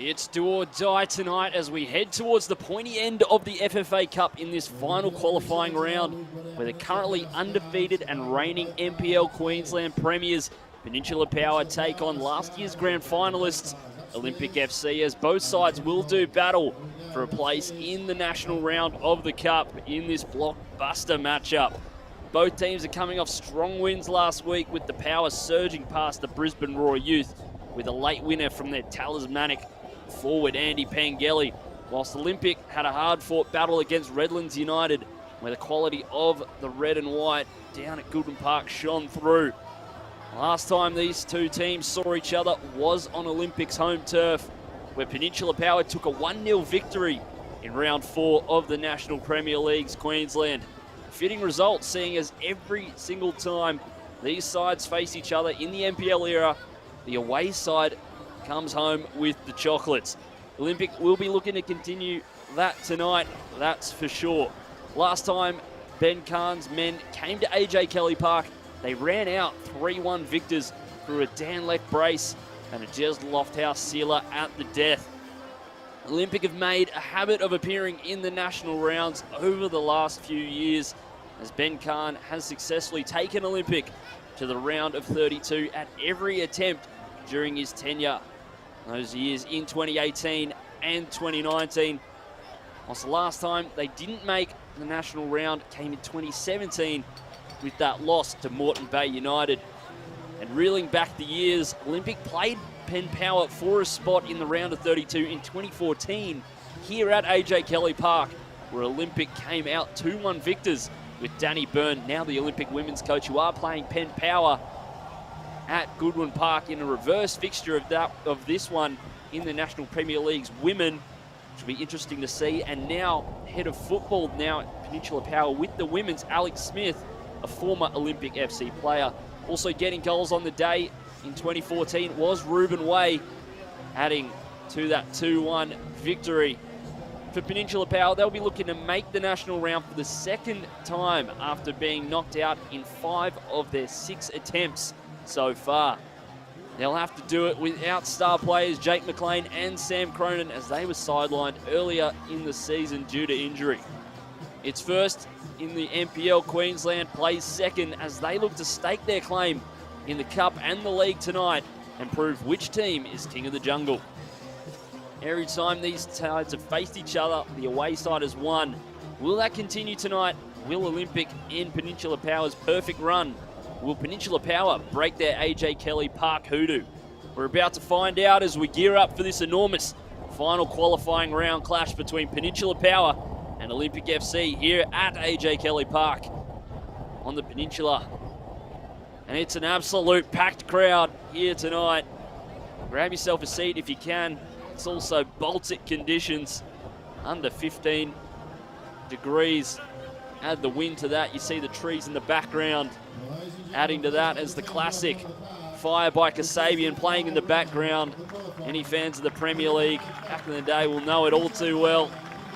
It's do or die tonight as we head towards the pointy end of the FFA Cup in this final qualifying round, where the currently undefeated and reigning NPL Queensland premiers Peninsula Power take on last year's grand finalists Olympic FC, as both sides will do battle for a place in the national round of the Cup in this blockbuster matchup. Both teams are coming off strong wins last week, with the Power surging past the Brisbane Roar Youth with a late winner from their talismanic forward Andy Pengelly, whilst Olympic had a hard-fought battle against Redlands United, where the quality of the red and white down at Goodwin Park shone through. Last time these two teams saw each other was on Olympic's home turf, where Peninsula Power took a 1-0 victory in round 4 of the National Premier League's Queensland. A fitting result, seeing as every single time these sides face each other in the NPL era, the away side comes home with the chocolates. Olympic will be looking to continue that tonight, that's for sure. Last time Ben Khan's men came to AJ Kelly Park, they ran out 3-1 victors through a Dan Leck brace and a Jez Lofthouse sealer at the death. Olympic have made a habit of appearing in the national rounds over the last few years, as Ben Khan has successfully taken Olympic to the round of 32 at every attempt during his tenure. Those years in 2018 and 2019. Whilst the last time they didn't make the national round came in 2017 with that loss to Moreton Bay United. And reeling back the years, Olympic played Penn Power for a spot in the round of 32 in 2014 here at AJ Kelly Park, where Olympic came out 2-1 victors, with Danny Byrne, now the Olympic women's coach, who are playing Penn Power at Goodwin Park in a reverse fixture of this one in the National Premier League's women, which will be interesting to see. And now head of football now at Peninsula Power with the women's, Alex Smith, a former Olympic FC player. Also getting goals on the day in 2014 was Ruben Way, adding to that 2-1 victory. For Peninsula Power, they'll be looking to make the national round for the second time after being knocked out in 5 of their 6 attempts so far. They'll have to do it without star players Jake McLean and Sam Cronin, as they were sidelined earlier in the season due to injury. It's first in the NPL. Queensland plays second as they look to stake their claim in the Cup and the League tonight and prove which team is king of the jungle. Every time these sides have faced each other, the away side has won. Will that continue tonight? Will Olympic end Peninsula Power's perfect run? Will Peninsula Power break their AJ Kelly Park hoodoo? We're about to find out as we gear up for this enormous final qualifying round clash between Peninsula Power and Olympic FC here at AJ Kelly Park on the Peninsula. And it's an absolute packed crowd here tonight. Grab yourself a seat if you can. It's also Baltic conditions, under 15 degrees. Add the wind to that, you see the trees in the background. Adding to that as the classic Fire by Kasabian playing in the background. Any fans of the Premier League back in the day will know it all too well.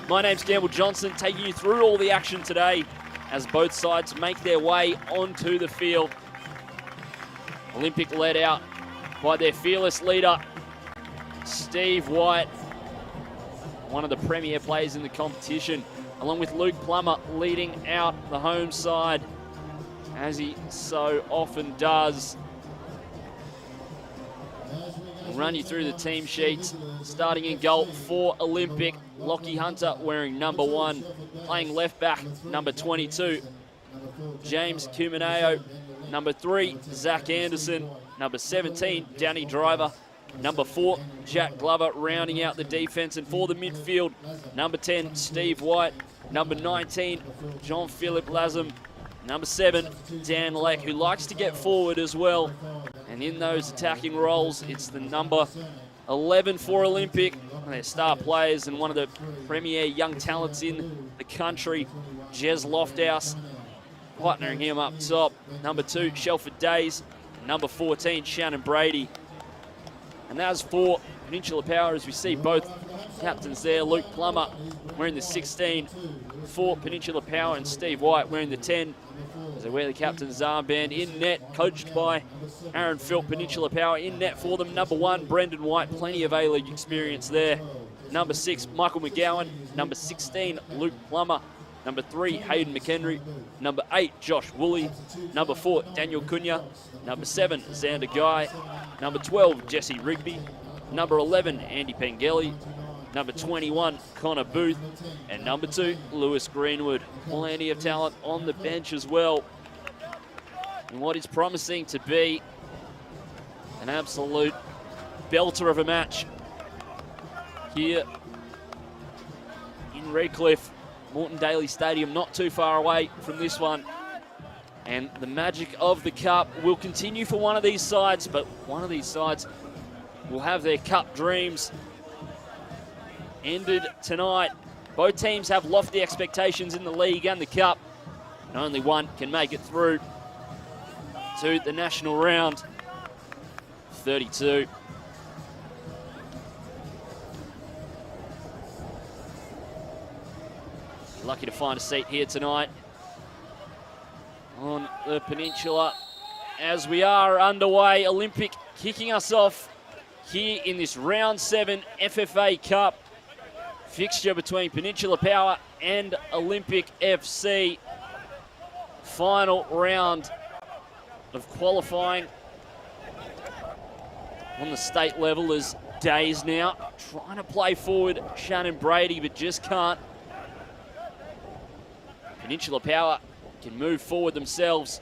My name's Campbell Johnson, taking you through all the action today as both sides make their way onto the field. Olympic led out by their fearless leader, Steve White, one of the premier players in the competition, along with Luke Plummer leading out the home side, as he so often does. We'll run you through the team sheets. Starting in goal for Olympic, Lockie Hunter wearing number 1, playing left back, number 22, James Cumineo, number 3, Zach Anderson, number 17, Danny Driver, number 4, Jack Glover rounding out the defense. And for the midfield, number 10, Steve White, number 19, John Philip Lazam, number 7, Dan Leck, who likes to get forward as well. And in those attacking roles, it's the number 11 for Olympic, their star players and one of the premier young talents in the country, Jez Lofthouse, partnering him up top. Number 2, Shelford Days, number 14, Shannon Brady. And as for Peninsula Power, as we see both captains there, Luke Plummer wearing the 16 for Peninsula Power and Steve White wearing the 10. they wear the captain's armband. In net, coached by Aaron Philp, Peninsula Power. In net for them, number 1, Brendan White. Plenty of A-League experience there. Number 6, Michael McGowan. Number 16, Luke Plummer. Number 3, Hayden McHenry. Number 8, Josh Woolley. Number 4, Daniel Cunha. Number 7, Xander Guy. Number 12, Jesse Rigby. Number 11, Andy Pengelly. Number 21, Connor Booth. And number 2, Lewis Greenwood. Plenty of talent on the bench as well. And what is promising to be an absolute belter of a match here in Redcliffe. Moreton Daly Stadium, not too far away from this one. And the magic of the cup will continue for one of these sides, but one of these sides will have their cup dreams ended tonight. Both teams have lofty expectations in the league and the cup, and only one can make it through to the national round. 32. Lucky to find a seat here tonight on the peninsula as we are underway. Olympic kicking us off here in this round 7 FFA Cup fixture between Peninsula Power and Olympic FC. Final round of qualifying on the state level as Days now trying to play forward Shannon Brady, but just can't. Peninsula Power can move forward themselves.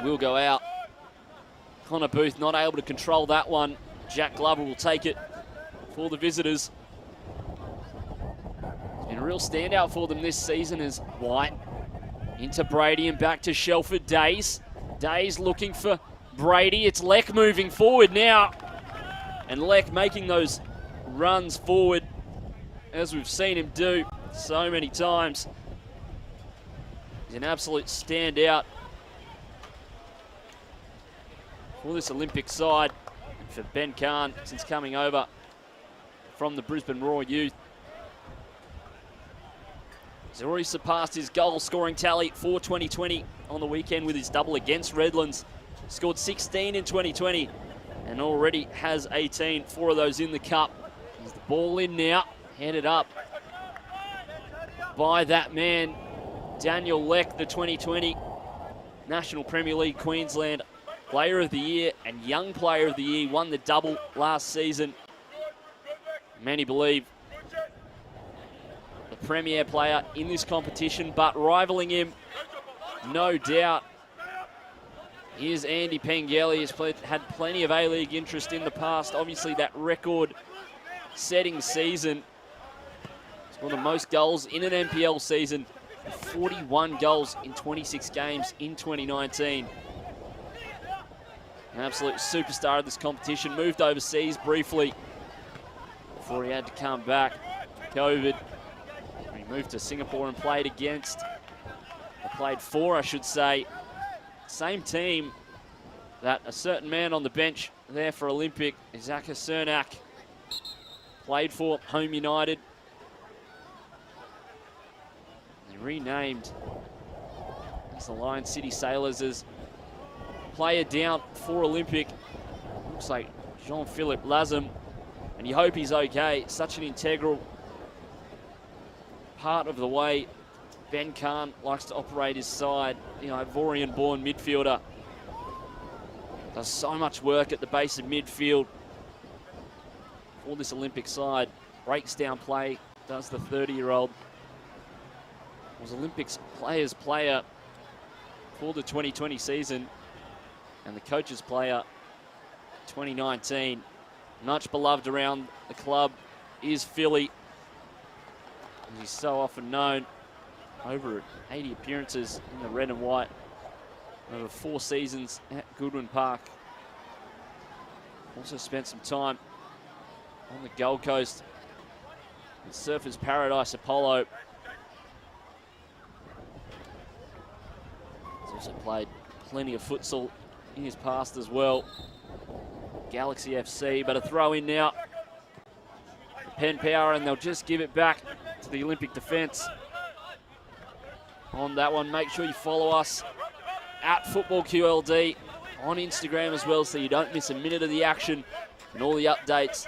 Will go out. Connor Booth not able to control that one. Jack Glover will take it for the visitors. It's been a real standout for them this season as White into Brady and back to Shelford. Days looking for Brady. It's Leck moving forward now. And Leck making those runs forward as we've seen him do so many times. He's an absolute standout for this Olympic side, for Ben Kahn since coming over from the Brisbane Roar Youth. He's already surpassed his goal scoring tally for 2020 on the weekend with his double against Redlands. Scored 16 in 2020 and already has 18, 4 of those in the cup. He's the ball in now, headed up by that man, Daniel Leck, the 2020 National Premier League Queensland Player of the Year and Young Player of the Year. Won the double last season. Many believe the premier player in this competition, but rivaling him, no doubt, is Andy Pengelly. He's had plenty of A-League interest in the past. Obviously, that record-setting season. He's scored the most goals in an NPL season. 41 goals in 26 games in 2019. An absolute superstar of this competition. Moved overseas briefly before he had to come back. COVID. He moved to Singapore and played for, I should say. Same team that a certain man on the bench there for Olympic, Zaka Cernak, played for, Home United. Renamed as the Lion City Sailors as player down for Olympic. Looks like Jean-Philippe Lazem, and you hope he's okay. Such an integral part of the way Ben Kahn likes to operate his side. You know, Ivorian-born midfielder. Does so much work at the base of midfield for this Olympic side. Breaks down play, does the 30-year-old. Was Olympics Players Player for the 2020 season and the Coaches Player 2019. Much beloved around the club is Philly. As he's so often known, over 80 appearances in the red and white over 4 seasons at Goodwin Park. Also spent some time on the Gold Coast in Surfers Paradise Apollo. He's also played plenty of futsal in his past as well. Galaxy FC, but a throw in now. Penn Power, and they'll just give it back to the Olympic defence. on that one. Make sure you follow us at FootballQLD on Instagram as well, so you don't miss a minute of the action and all the updates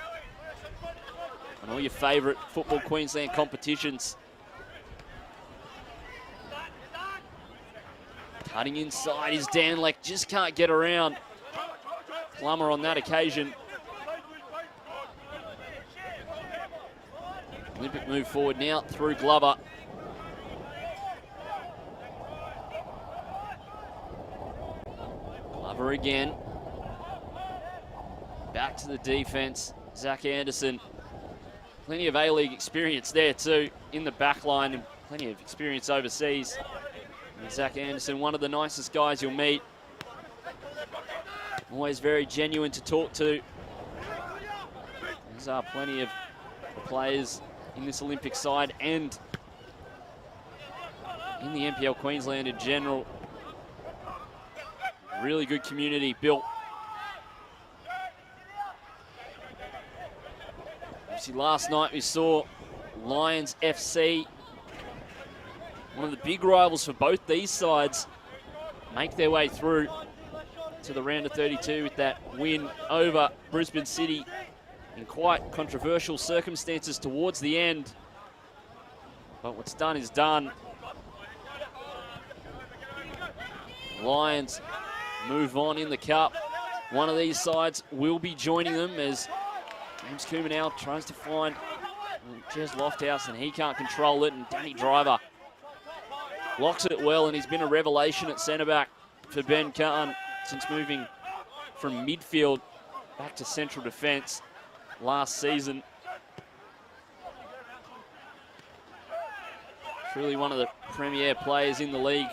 and all your favourite Football Queensland competitions. Cutting inside is Danlek, just can't get around Plummer on that occasion. Olympic move forward now through Glover. Glover again. Back to the defense. Zach Anderson. Plenty of A-League experience there too in the back line, and plenty of experience overseas. And Zach Anderson, one of the nicest guys you'll meet. Always very genuine to talk to. There are plenty of players in this Olympic side and in the NPL Queensland in general. Really good community built. Obviously last night we saw Lions FC, one of the big rivals for both these sides, make their way through to the round of 32 with that win over Brisbane City in quite controversial circumstances towards the end. But what's done is done. Lions move on in the cup. One of these sides will be joining them as James Kumanow tries to find Jez Lofthouse, and he can't control it, and Danny Driver locks it well, and he's been a revelation at centre-back for Ben Khan since moving from midfield back to central defence last season. Truly one of the premier players in the league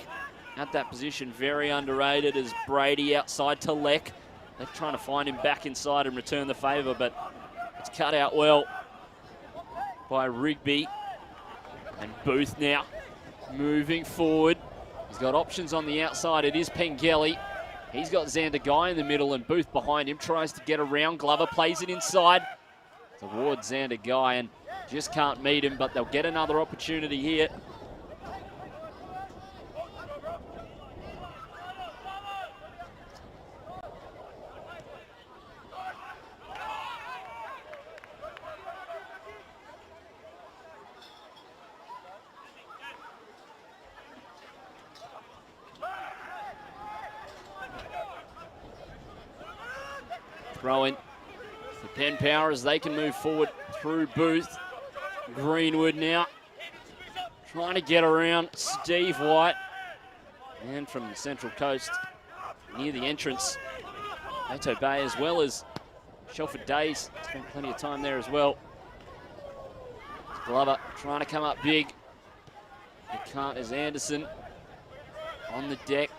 at that position. Very underrated as Brady outside to Leck. They're trying to find him back inside and return the favour, but it's cut out well by Rigby. And Booth now moving forward. He's got options on the outside. It is Pengelly. He's got Xander Guy in the middle, and Booth behind him tries to get around. Glover plays it inside towards Xander Guy and just can't meet him, but they'll get another opportunity here. Throw-in for Penn Power as they can move forward through Booth. Greenwood now trying to get around Steve White. And from the Central Coast near the entrance, Nato Bay as well as Shelford Days spent plenty of time there as well. Glover trying to come up big. He can't as Anderson on the deck.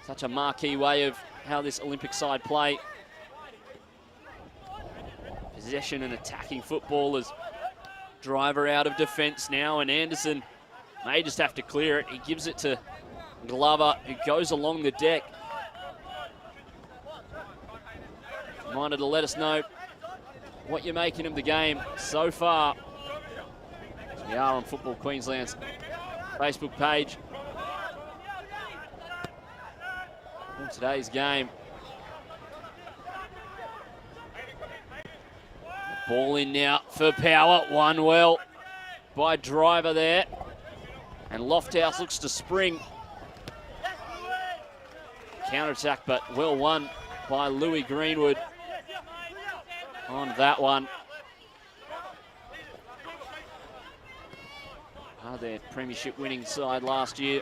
Such a marquee way of how this Olympic side play. Possession and attacking football as Driver out of defence now, and Anderson may just have to clear it. He gives it to Glover, who goes along the deck. Reminder to let us know what you're making of the game so far. We are on Football Queensland's Facebook page for today's game. Ball in now for Power. Won well by Driver there. And Lofthouse looks to spring. Counter-attack, but well won by Louis Greenwood on that one. Their premiership winning side last year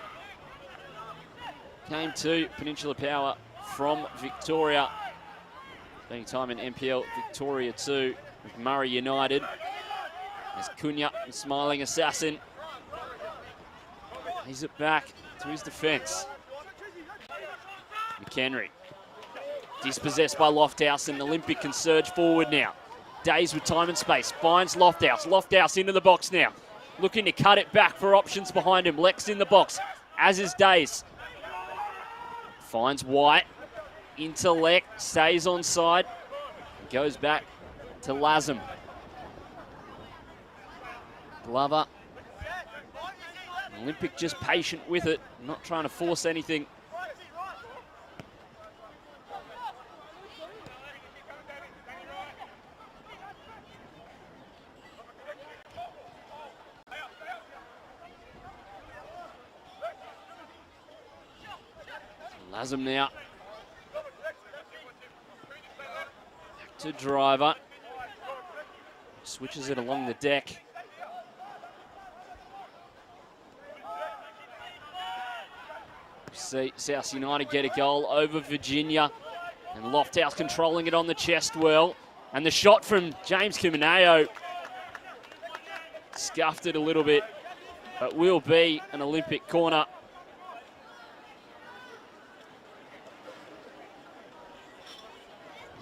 came to Peninsula Power from Victoria. Spending time in NPL Victoria too, with Murray United. There's Cunha, the smiling assassin. He's it back to his defence. McHenry. Dispossessed by Lofthouse, and Olympic can surge forward now. Days with time and space. Finds Lofthouse. Lofthouse into the box now. Looking to cut it back for options behind him. Lex in the box, as is Days. Finds White. Into Lex. Stays on side. Goes back to Lazem. Glover Olympic just patient with it, not trying to force anything. Lazem now. Back to Driver. Switches it along the deck. See South United get a goal over Virginia. And Lofthouse controlling it on the chest well. And the shot from James Kumaneo. Scuffed it a little bit, but will be an Olympic corner.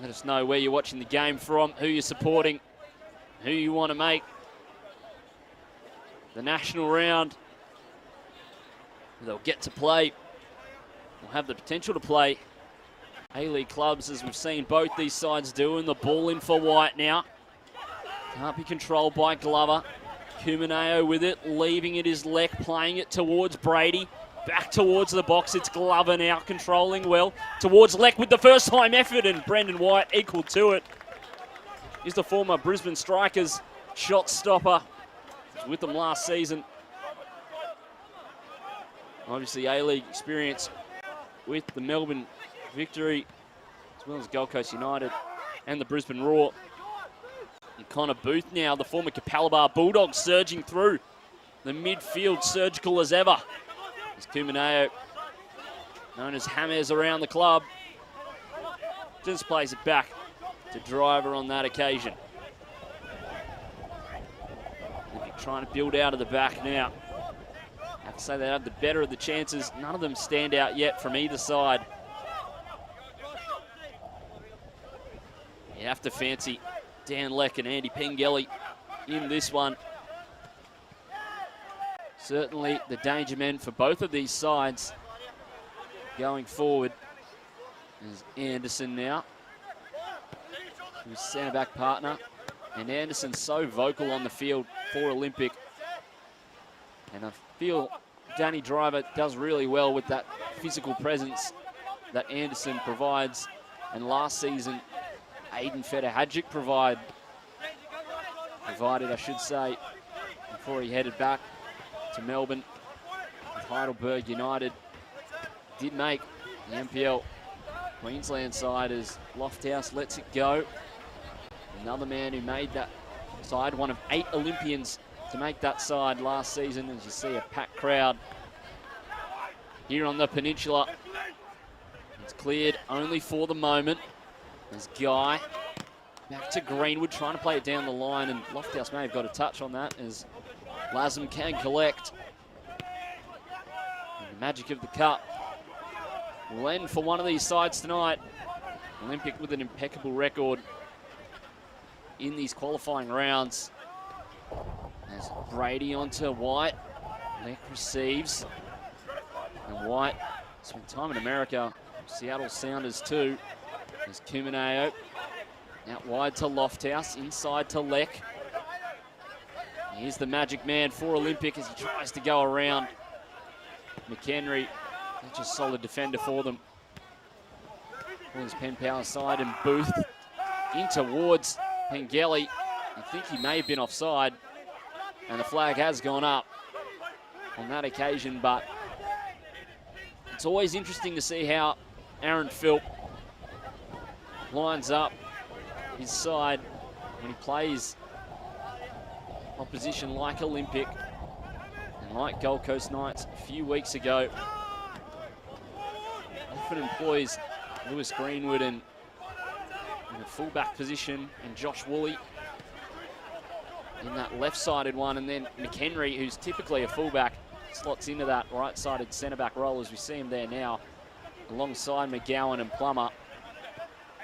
Let us know where you're watching the game from, who you're supporting, who you want to make the national round. They'll get to play, will have the potential to play A-League clubs, as we've seen both these sides do, and the ball in for White now. Can't be controlled by Glover. Kumaneo with it, leaving it is Leck, playing it towards Brady. Back towards the box, it's Glover now, controlling well. Towards Leck with the first time effort, and Brendan White equal to it. He's the former Brisbane Strikers shot stopper. He was with them last season. Obviously A-League experience with the Melbourne Victory, as well as Gold Coast United and the Brisbane Roar. And Connor Booth now, the former Capalaba Bulldogs, surging through the midfield, surgical as ever. As Kumaneo, known as Hammers around the club, just plays it back to Driver on that occasion. Olympic trying to build out of the back now. I have to say they have the better of the chances. None of them stand out yet from either side. You have to fancy Dan Leck and Andy Pengelly in this one. Certainly the danger men for both of these sides going forward is Anderson now, who's centre-back partner. And Anderson's so vocal on the field for Olympic. And I feel Danny Driver does really well with that physical presence that Anderson provides. And last season, Aiden Feder-Hadjic provided, I should say, before he headed back to Melbourne with Heidelberg United. Did make the NPL Queensland side as Lofthouse lets it go. Another man who made that side, one of 8 Olympians to make that side last season, as you see a packed crowd here on the Peninsula. It's cleared only for the moment. There's Guy back to Greenwood, trying to play it down the line, and Lofthouse may have got a touch on that as Lazem can collect. And the magic of the cup will end for one of these sides tonight. Olympic with an impeccable record in these qualifying rounds. As Brady onto White. Leck receives. And White spent time in America. Seattle Sounders too. There's Kumaneo. Out wide to Lofthouse. Inside to Leck. Here's the magic man for Olympic as he tries to go around McHenry. Such a solid defender for them. On his Penn Power side, and Booth in towards Pengelly. I think he may have been offside, and the flag has gone up on that occasion, but it's always interesting to see how Aaron Philp lines up his side when he plays opposition like Olympic and like Gold Coast Knights a few weeks ago. Often employs Lewis Greenwood in a fullback position, and Josh Woolley in that left-sided one, and then McHenry, who's typically a fullback, slots into that right-sided centre-back role as we see him there now, alongside McGowan and Plummer,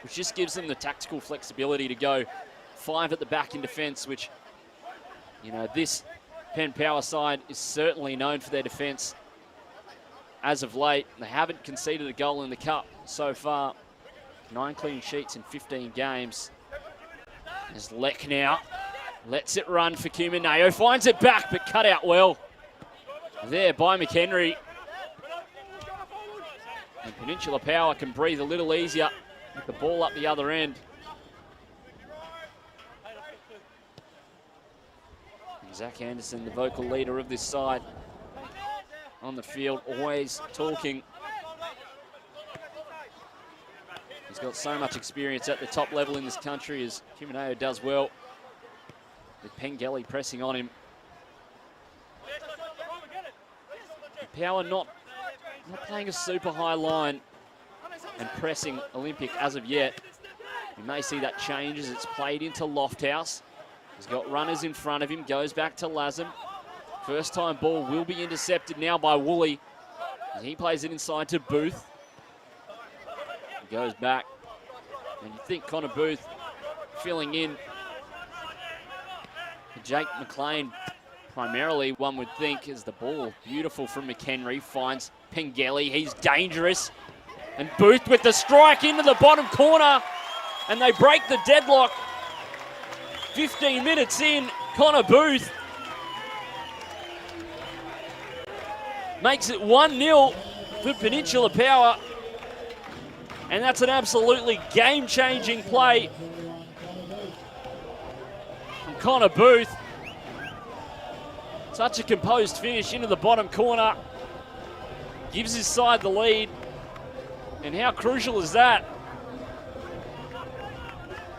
which just gives them the tactical flexibility to go 5 at the back in defence, which, you know, this Penn Power side is certainly known for their defence as of late. They haven't conceded a goal in the cup so far. 9 clean sheets in 15 games. There's Leck now. Lets it run for Kumaneo. Finds it back, but cut out well. there by McHenry. And Peninsula Power can breathe a little easier with the ball up the other end. And Zach Anderson, the vocal leader of this side, on the field, always talking. He's got so much experience at the top level in this country, as Humaneo does well, with Pengelly pressing on him. Power not playing a super high line and pressing Olympic as of yet. We may see that change as it's played into Lofthouse. He's got runners in front of him, goes back to Lazem. First time ball will be intercepted now by Woolley. And he plays it inside to Booth. He goes back. And you think Connor Booth filling in for Jake McLean primarily, one would think, is the ball. Beautiful from McHenry, finds Pengelly, he's dangerous. And Booth with the strike into the bottom corner, and they break the deadlock. 15 minutes in, Connor Booth makes it 1-0 for Peninsula Power. And that's an absolutely game-changing play from Connor Booth. Such a composed finish into the bottom corner. Gives his side the lead. And how crucial is that?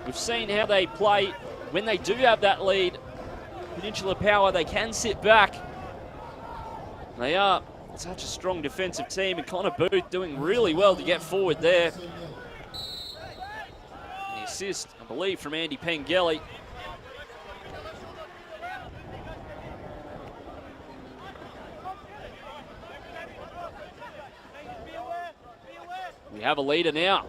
We've seen how they play when they do have that lead. Peninsula Power, they can sit back. They are such a strong defensive team, and Connor Booth doing really well to get forward there. The assist, I believe, from Andy Pengelly. We have a leader now.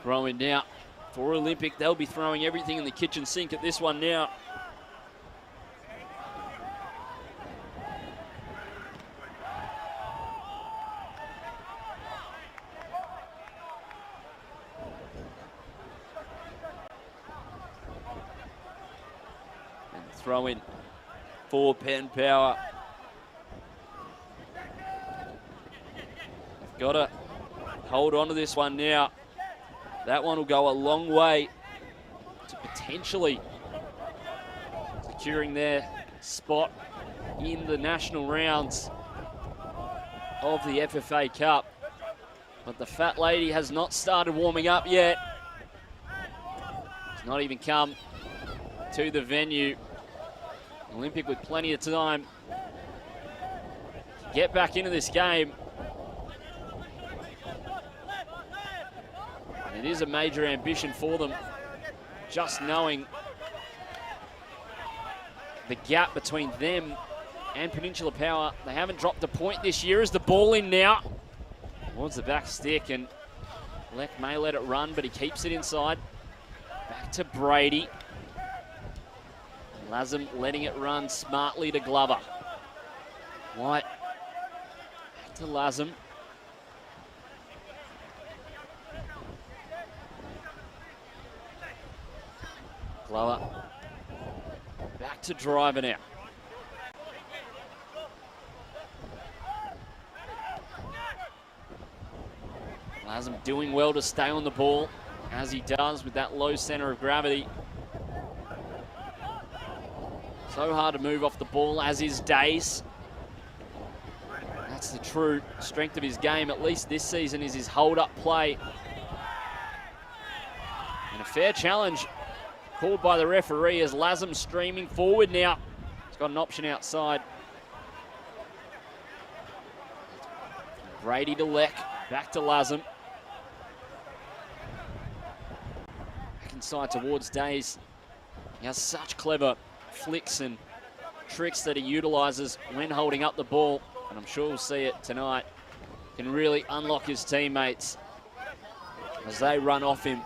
Throwing now for Olympic. They'll be throwing everything in the kitchen sink at this one now. And throw in for Penn Power. They've got to hold on to this one now. That one will go a long way to potentially securing their spot in the national rounds of the FFA Cup. But the fat lady has not started warming up yet. Has not even come to the venue. Olympic with plenty of time to get back into this game. It is a major ambition for them, just knowing the gap between them and Peninsula Power. They haven't dropped a point this year. As the ball in now towards the back stick, and Leck may let it run, but he keeps it inside. Back to Brady. Lazem letting it run smartly to Glover. White back to Lazem. Glover back to Driver now. Lazem doing well to stay on the ball, as he does with that low center of gravity. So hard to move off the ball, as is Dace. That's the true strength of his game, at least this season, is his hold-up play. And a fair challenge called by the referee, as Lazem streaming forward now. He's got an option outside. Brady to Leck, back to Lazem. Back inside towards Days. He has such clever flicks and tricks that he utilises when holding up the ball, and I'm sure we'll see it tonight. Can really unlock his teammates as they run off him,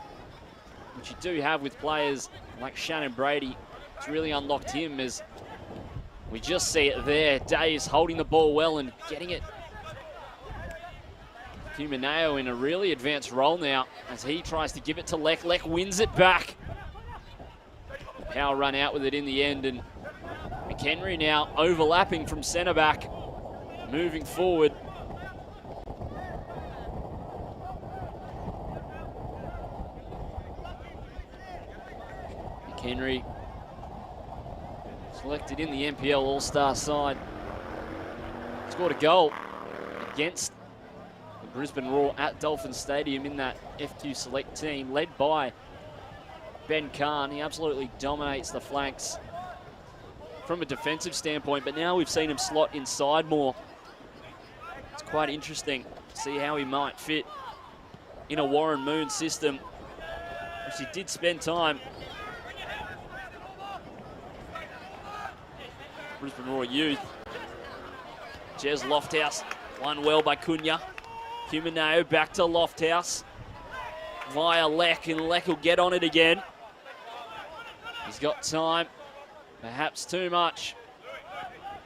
which you do have with players like Shannon Brady. It's really unlocked him, as we just see it there. Days holding the ball well and getting it Humaneo in a really advanced role now as he tries to give it to Lek. Lek wins it back. Power run out with it in the end, and McHenry now overlapping from centre back, moving forward. McHenry selected in the NPL All-Star side. Scored a goal against the Brisbane Roar at Dolphin Stadium in that FQ select team, led by Ben Kahn. He absolutely dominates the flanks from a defensive standpoint, but now we've seen him slot inside more. It's quite interesting to see how he might fit in a Warren Moon system, which he did spend time. Brisbane Roar youth. Jez Lofthouse, won well by Cunha. Humaneo back to Lofthouse via Lek, and Lek will get on it again. He's got time, perhaps too much.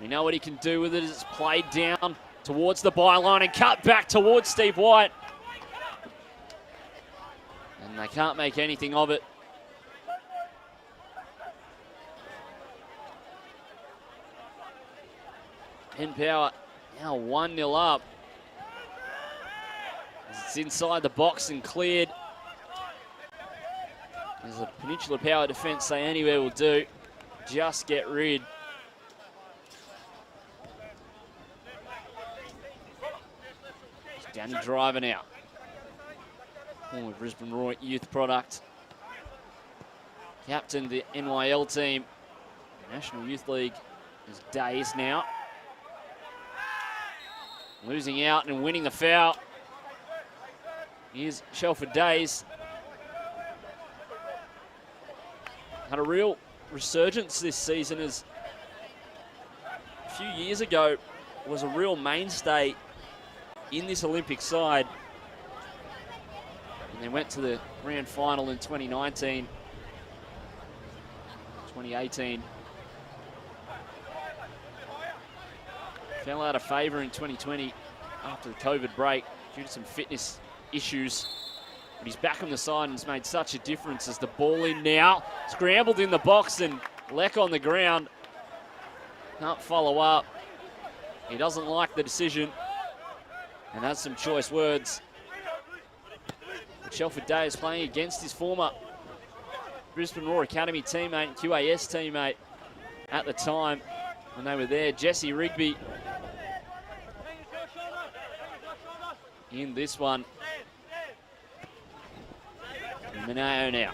We know what he can do with it as it's played down towards the byline and cut back towards Steve White. And they can't make anything of it. Penn Power now 1-0 up. It's inside the box and cleared. There's a Peninsula Power defence say anywhere will do. Just get rid. Danny Driver now. Former Brisbane Roar youth product. Captain the NYL team. National Youth League is Days now. Losing out and winning the foul. Here's Shelford Days. Had a real resurgence this season, as a few years ago was a real mainstay in this Olympic side. And they went to the grand final in 2019, 2018. Fell out of favour in 2020 after the COVID break due to some fitness issues. But he's back on the side and has made such a difference as the ball in now. Scrambled in the box and Lek on the ground. Can't follow up. He doesn't like the decision and has some choice words. But Shelford Day is playing against his former Brisbane Roar Academy teammate and QAS teammate at the time when they were there, Jesse Rigby. In this one. Mineo now.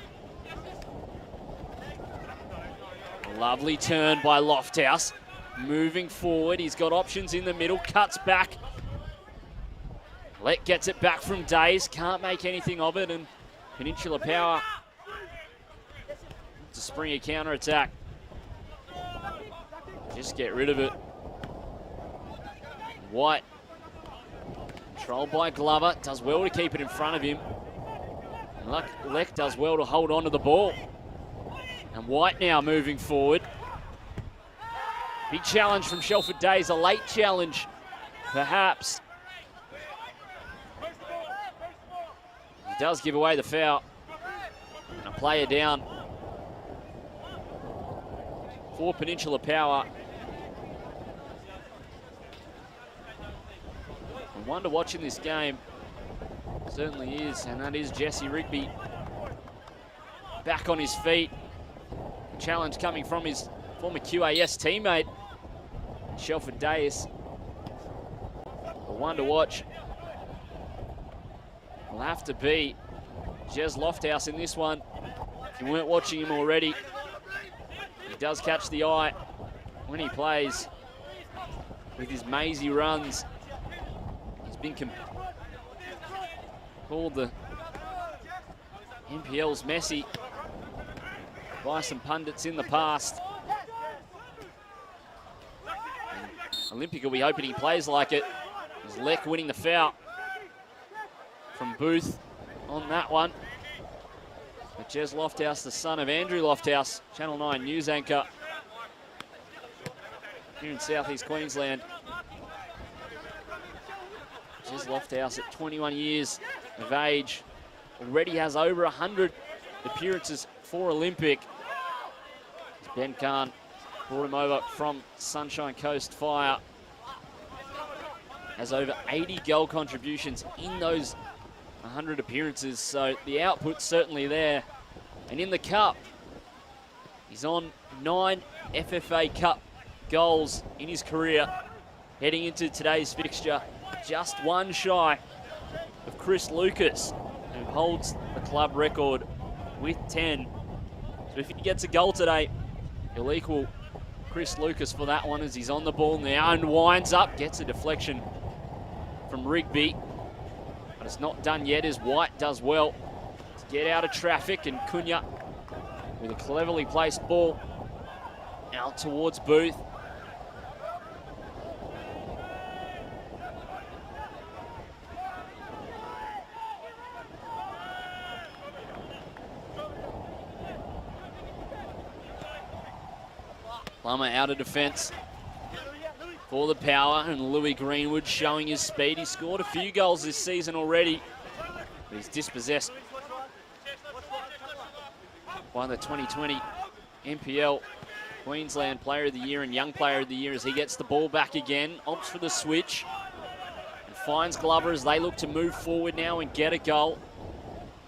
Lovely turn by Lofthouse. Moving forward, he's got options in the middle, cuts back. Lek gets it back from Days, can't make anything of it, and Peninsula Power to spring a counter-attack. Just get rid of it. White, controlled by Glover, does well to keep it in front of him. Lek does well to hold on to the ball. And White now moving forward. Big challenge from Shelford Days, a late challenge, perhaps. He does give away the foul. And a player down for Peninsula Power. And one to watch in this game. Certainly is, and that is Jesse Rigby. Back on his feet. Challenge coming from his former QAS teammate, Shelford Days. The one to watch will have to be Jez Lofthouse in this one. If you weren't watching him already, he does catch the eye when he plays with his mazy runs. He's been called the NPL's Messi by some pundits in the past. And Olympic will be hoping he plays like it. There's Lek winning the foul from Booth on that one. But Jez Lofthouse, the son of Andrew Lofthouse, Channel 9 news anchor here in Southeast Queensland. Jez Here's Lofthouse at 21 years of age. Already has over 100 appearances for Olympic. Ben Khan brought him over from Sunshine Coast Fire. Has over 80 goal contributions in those 100 appearances, so the output's certainly there. And in the Cup, he's on 9 FFA Cup goals in his career. Heading into today's fixture, just one shy of Chris Lucas, who holds the club record with 10. So if he gets a goal today, he'll equal Chris Lucas for that one as he's on the ball now and winds up, gets a deflection from Rigby. But it's not done yet as White does well to get out of traffic, and Cunha with a cleverly placed ball out towards Booth. Plummer out of defence for the Power, and Louis Greenwood showing his speed. He's scored a few goals this season already, but he's dispossessed by the 2020 NPL Queensland Player of the Year and Young Player of the Year as he gets the ball back again, opts for the switch, and finds Glover as they look to move forward now and get a goal.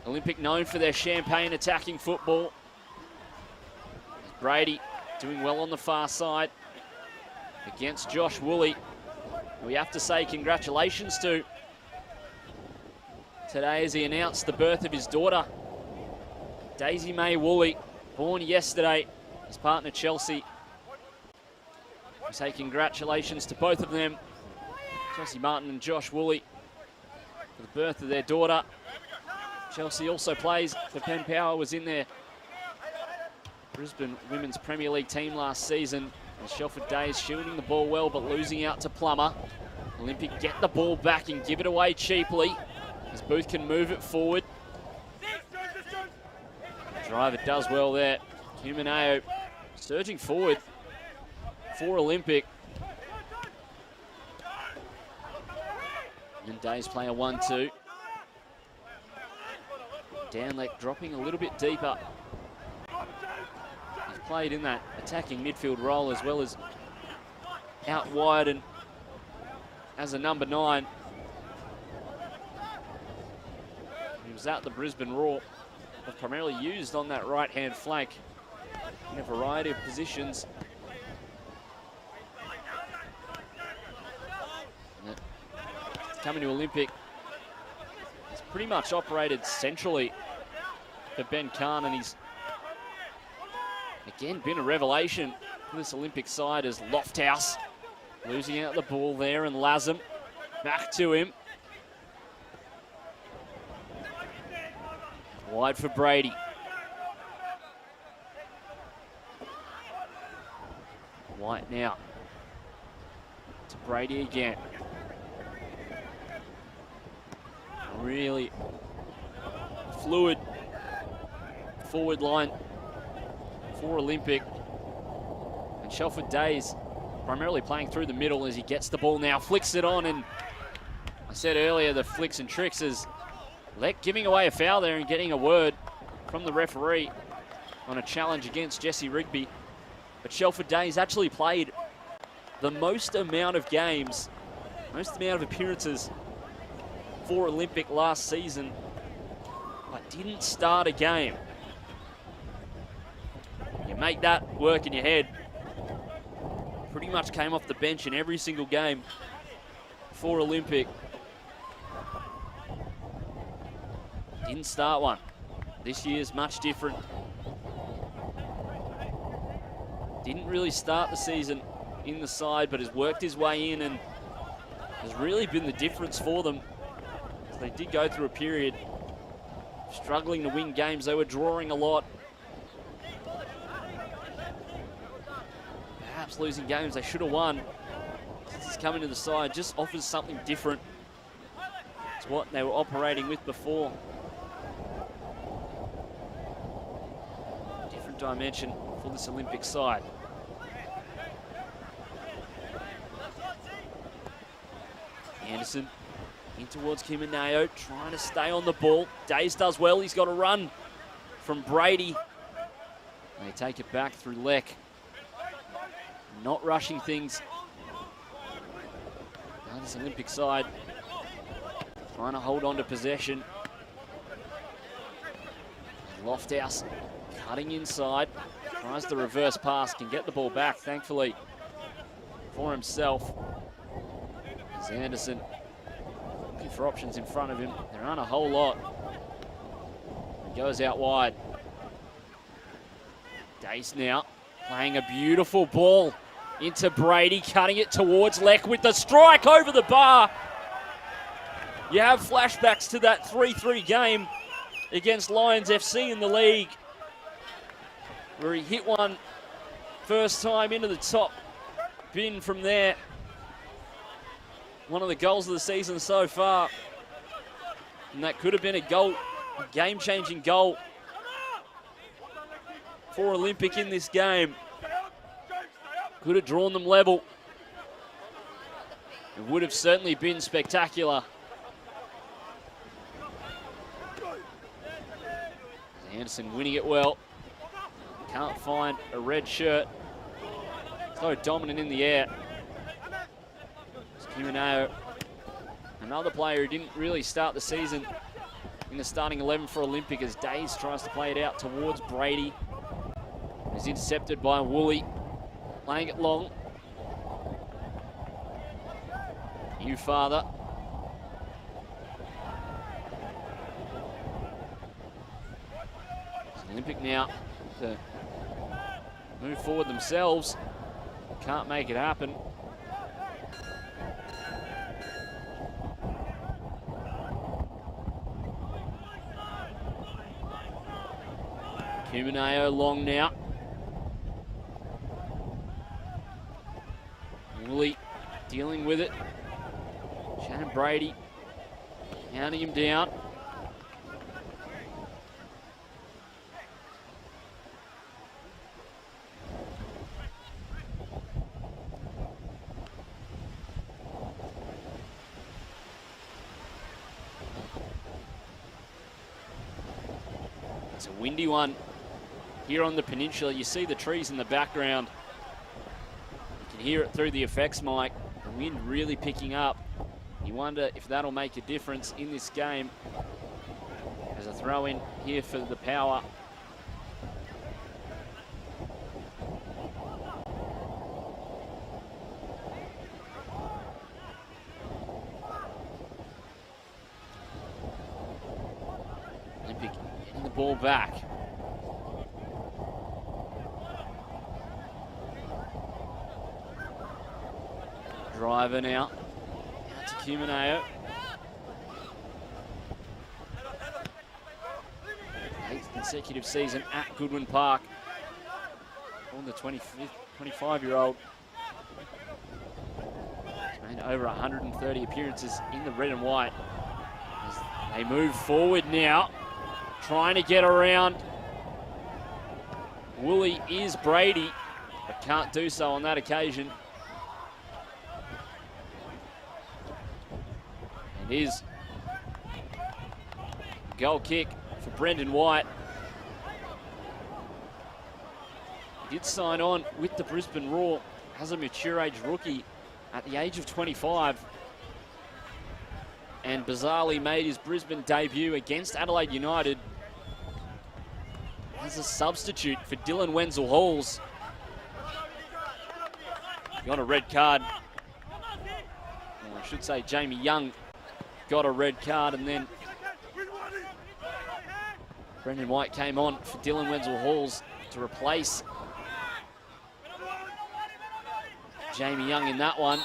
Olympic known for their champagne attacking football. Brady doing well on the far side against Josh Woolley. We have to say congratulations to today as he announced the birth of his daughter, Daisy May Woolley, born yesterday. His partner Chelsea. We say congratulations to both of them, Chelsea Martin and Josh Woolley, for the birth of their daughter. Chelsea also plays for Penn Power, was in their Brisbane Women's Premier League team last season. And Shelford Days shooting the ball well, but losing out to Plummer. Olympic get the ball back and give it away cheaply as Booth can move it forward. Driver does well there. Humaneo surging forward for Olympic. And Days playing a 1-2. Downleck dropping a little bit deeper. He's played in that attacking midfield role as well as out wide and as a number 9. He was at the Brisbane Roar, but primarily used on that right-hand flank in a variety of positions. Coming to Olympic, he's pretty much operated centrally for Ben Khan, and he's again been a revelation for this Olympic side as Lofthouse losing out the ball there, and Lazem back to him. Wide for Brady. White now to Brady again. Really fluid forward line for Olympic. And Shelford Days primarily playing through the middle as he gets the ball now, flicks it on, and I said earlier the flicks and tricks is giving away a foul there and getting a word from the referee on a challenge against Jesse Rigby. But Shelford Days actually played the most amount of games, most amount of appearances for Olympic last season, but didn't start a game. You make that work in your head. Pretty much came off the bench in every single game for Olympic. Didn't start one. This year's much different. Didn't really start the season in the side, but has worked his way in and has really been the difference for them. They did go through a period struggling to win games. They were drawing a lot. Perhaps losing games they should have won. Since he's coming to the side, just offers something different to what they were operating with before. Different dimension for this Olympic side. Anderson In towards Kimineo, trying to stay on the ball. Days does well. He's got a run from Brady. They take it back through Leck. Not rushing things. Now this Olympic side trying to hold on to possession. Lofthouse cutting inside. Tries the reverse pass. Can get the ball back, thankfully, for himself. As Anderson looking for options in front of him. There aren't a whole lot. He goes out wide. Dace now playing a beautiful ball into Brady, cutting it towards Leck with the strike over the bar. You have flashbacks to that 3-3 game against Lions FC in the league, where he hit one first time into the top bin from there. One of the goals of the season so far. And that could have been a goal, a game-changing goal for Olympic in this game. Could have drawn them level. It would have certainly been spectacular. Anderson winning it well. Can't find a red shirt. So dominant in the air. Kimineo, another player who didn't really start the season in the starting 11 for Olympic, as Days tries to play it out towards Brady. Is intercepted by Woolley. Playing it long. New father. Olympic now to move forward themselves. Can't make it happen. Kimineo long now. Woolley dealing with it. Shannon Brady counting him down. It's a windy one here on the peninsula. You see the trees in the background. You can hear it through the effects mic. The wind really picking up. You wonder if that'll make a difference in this game. There's a throw in here for the Power. Olympic getting the ball back. Driver now. Out to Kimineo. 8th consecutive season at Goodwin Park. On the 25-year-old. He's made over 130 appearances in the red and white. As they move forward now. Trying to get around. Woolley is Brady, but can't do so on that occasion. And is goal kick for Brendan White. He did sign on with the Brisbane Roar as a mature age rookie at the age of 25. And bizarrely made his Brisbane debut against Adelaide United as a substitute for Dylan Wenzel-Halls. Got a red card. Well, I should say Jamie Young got a red card, and then Brendan White came on for Dylan Wenzel-Halls to replace Jamie Young in that one.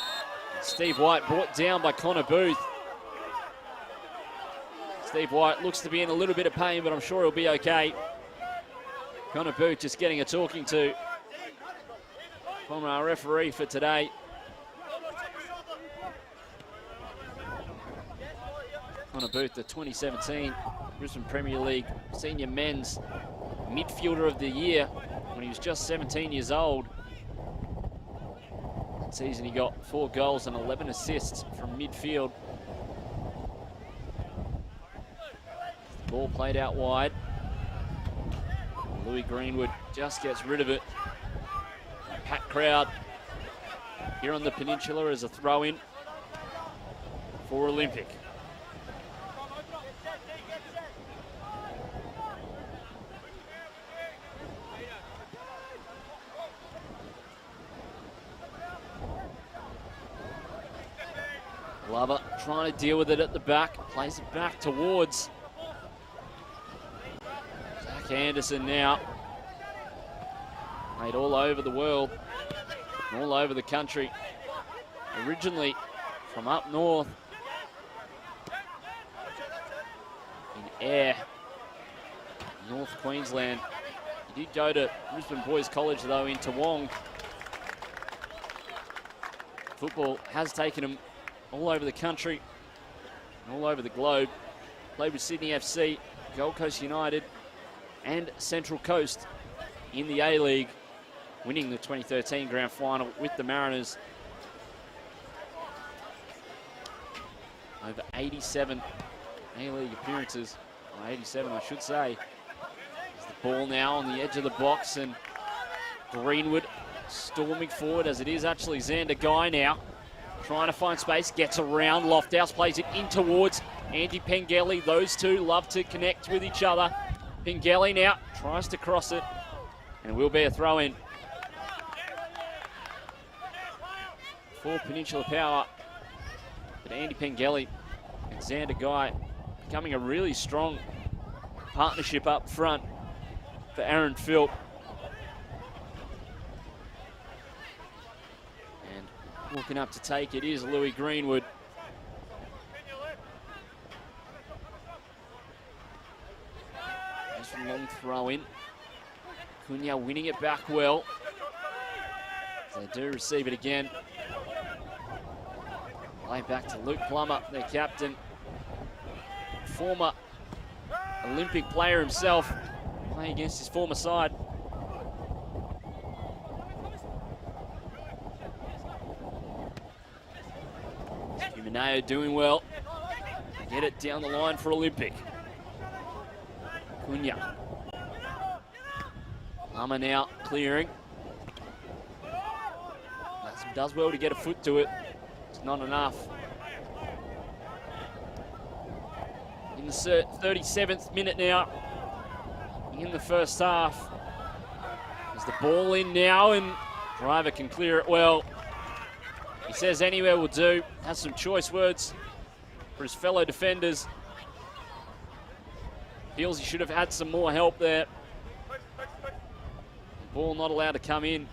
Steve White brought down by Connor Booth. Steve White looks to be in a little bit of pain, but I'm sure he'll be okay. Connor Booth just getting a talking to from our referee for today. Connor Booth, the 2017 Brisbane Premier League Senior Men's Midfielder of the Year when he was just 17 years old. That season he got 4 goals and 11 assists from midfield. Ball played out wide. Louis Greenwood just gets rid of it. Packed crowd here on the Peninsula as a throw-in for Olympic. Glover trying to deal with it at the back, plays it back towards Zach Anderson now. Played all over the world, all over the country. Originally from up north in Ayr, North Queensland. He did go to Brisbane Boys College though in Toowong. Football has taken him all over the country, all over the globe. Played with Sydney FC, Gold Coast United, and Central Coast in the A-League, winning the 2013 Grand Final with the Mariners. Over 87 A-League appearances, or 87 I should say. There's the ball now on the edge of the box, and Greenwood storming forward, as it is actually Xander Guy now. Trying to find space, gets around, Lofthouse plays it in towards Andy Pengelly. Those two love to connect with each other. Pengelly now tries to cross it, and it will be a throw-in for Peninsula Power. But Andy Pengelly and Xander Guy becoming a really strong partnership up front for Aaron Philp. Looking up to take it is Louis Greenwood. Just a long throw in. Cunha winning it back well. They do receive it again. Play back to Luke Plummer, their captain. Former Olympic player himself, playing against his former side. Maneo doing well. Get it down the line for Olympic. Cunha. Plummer now clearing. Does well to get a foot to it. It's not enough. In the 37th minute now, in the first half. There's the ball in now, and Driver can clear it well. He says anywhere will do. Has some choice words for his fellow defenders. Feels he should have had some more help there. Ball not allowed to come in.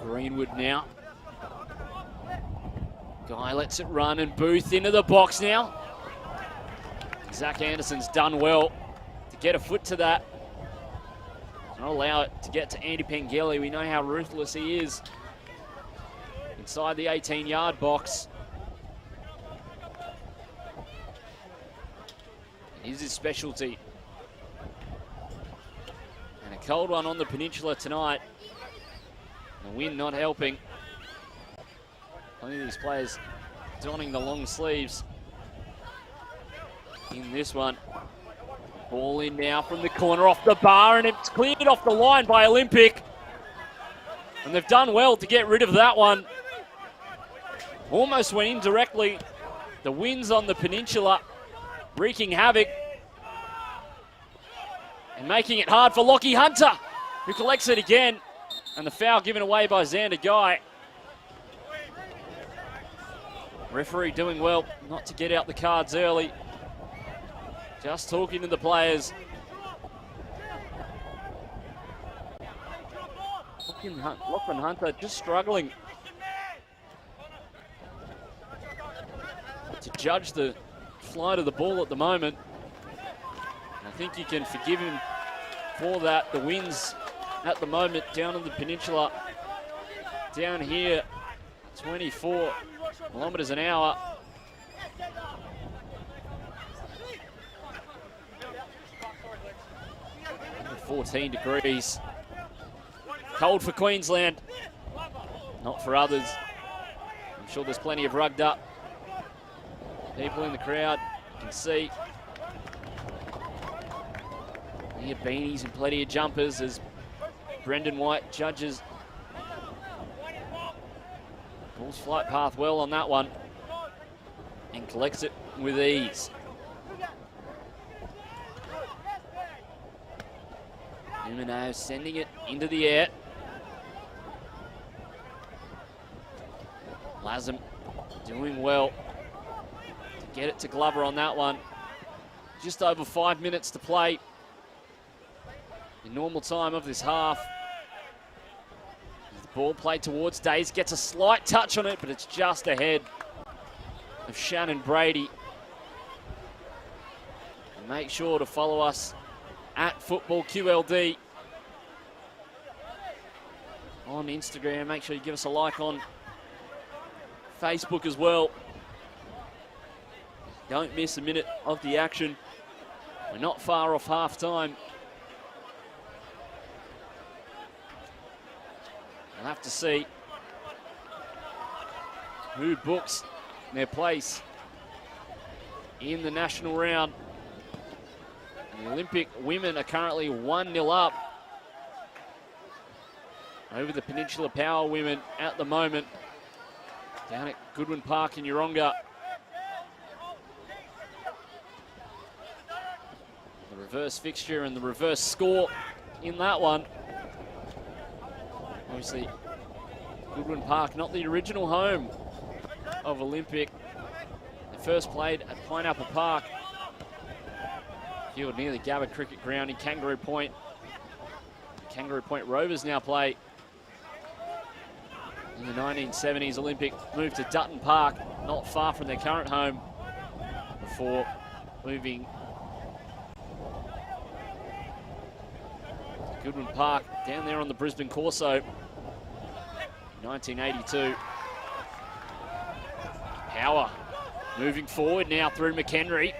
Greenwood now. Guy lets it run, and Booth into the box now. Zach Anderson's done well to get a foot to that. Not allow it to get to Andy Pengelly. We know how ruthless he is inside the 18-yard box. It is his specialty. And a cold one on the Peninsula tonight. The wind not helping. Only these players donning the long sleeves in this one. Ball in now from the corner off the bar, and it's cleared off the line by Olympic. And they've done well to get rid of that one. Almost went in directly. The winds on the Peninsula wreaking havoc and making it hard for Lockie Hunter, who collects it again. And the foul given away by Xander Guy. Referee doing well not to get out the cards early. Just talking to the players. Lachlan Hunter just struggling to judge the flight of the ball at the moment. I think you can forgive him for that. The winds at the moment down on the Peninsula, down here, 24 kilometres an hour. 14 degrees. Cold for Queensland, not for others. I'm sure there's plenty of rugged up people in the crowd. You can see plenty of beanies and plenty of jumpers as Brendan White judges. Ball's flight path well on that one and collects it with ease. Umino sending it into the air. Lazem doing well to get it to Glover on that one. Just over 5 minutes to play. The normal time of this half. The ball played towards Days, gets a slight touch on it, but it's just ahead of Shannon Brady. And make sure to follow us at Football QLD on Instagram. Make sure you give us a like on Facebook as well. Don't miss a minute of the action. We're not far off half time. We'll have to see who books their place in the national round. The Olympic women are currently 1-0 up over the Peninsula Power women at the moment down at Goodwin Park in Yeronga. The reverse fixture and the reverse score in that one. Obviously, Goodwin Park, not the original home of Olympic. They first played at Pineapple Park, field near the Gabba Cricket Ground in Kangaroo Point. The Kangaroo Point Rovers now play. In the 1970s, Olympic moved to Dutton Park, not far from their current home, before moving to Goodwin Park down there on the Brisbane Corso. 1982. Power moving forward now through McHenry.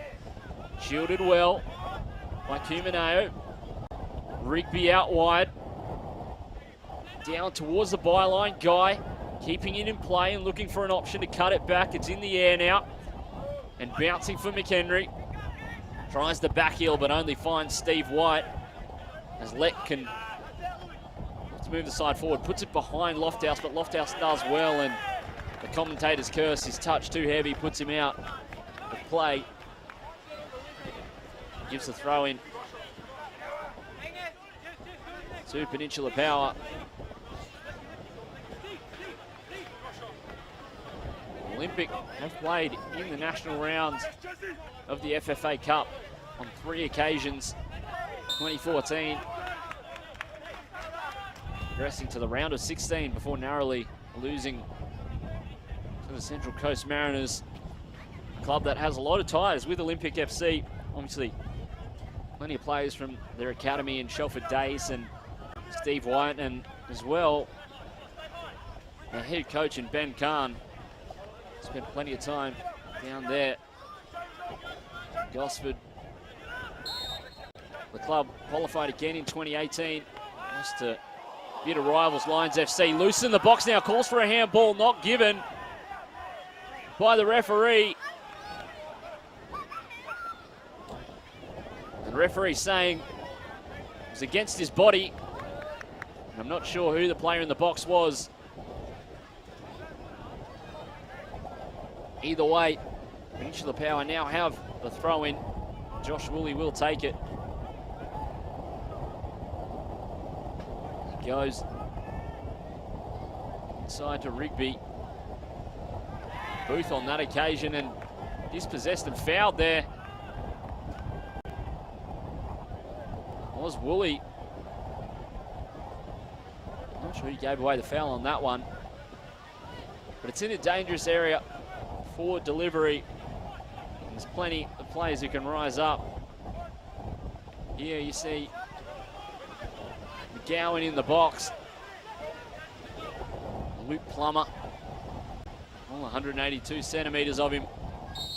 Shielded well by Cumineo. Rigby out wide. Down towards the byline. Guy keeping it in play and looking for an option to cut it back. It's in the air now. And bouncing for McHenry. Tries the back heel but only finds Steve White. As Leck can move the side forward, puts it behind Lofthouse, but Lofthouse does well, and the commentator's curse, his touch too heavy, puts him out of play. Gives the throw in to Peninsula Power. Olympic have played in the national rounds of the FFA Cup on 3 occasions. 2014. Progressing to the round of 16 before narrowly losing to the Central Coast Mariners, a club that has a lot of ties with Olympic FC. Obviously, plenty of players from their academy in Shelford Dace and Steve White, and as well, their head coach in Ben Khan spent plenty of time down there in Gosford. The club qualified again in 2018, lost to Bitter rivals Lions FC. Loose in the box now, calls for a handball, not given by the referee. And the referee saying it was against his body. And I'm not sure who the player in the box was. Either way, Peninsula Power now have the throw in. Josh Woolley will take it. Goes inside to Rigby. Booth on that occasion and dispossessed and fouled there. Was Woolley. Not sure who gave away the foul on that one. But it's in a dangerous area for delivery. There's plenty of players who can rise up. Here you see McGowan in the box. Luke Plummer, all 182 centimetres of him,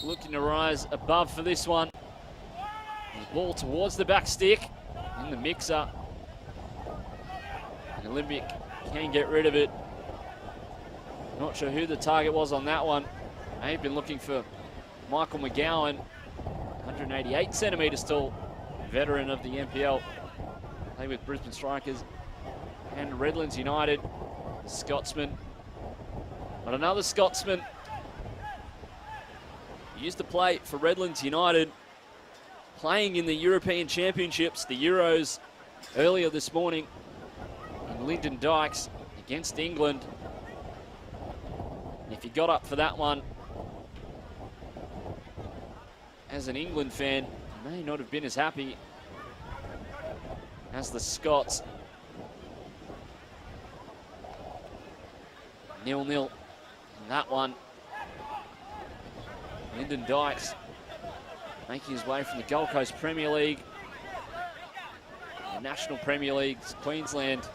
looking to rise above for this one. The ball towards the back stick in the mixer. And Olympic can get rid of it. Not sure who the target was on that one. May have been looking for Michael McGowan, 188 centimetres tall, veteran of the NPL. Played with Brisbane Strikers and Redlands United, Scotsman. But another Scotsman used to play for Redlands United, playing in the European Championships, the Euros, earlier this morning in Lyndon Dykes against England. And if you got up for that one as an England fan, you may not have been as happy as the Scots. 0-0 in that one. Lyndon Dykes making his way from the Gold Coast Premier League, the National Premier League, Queensland,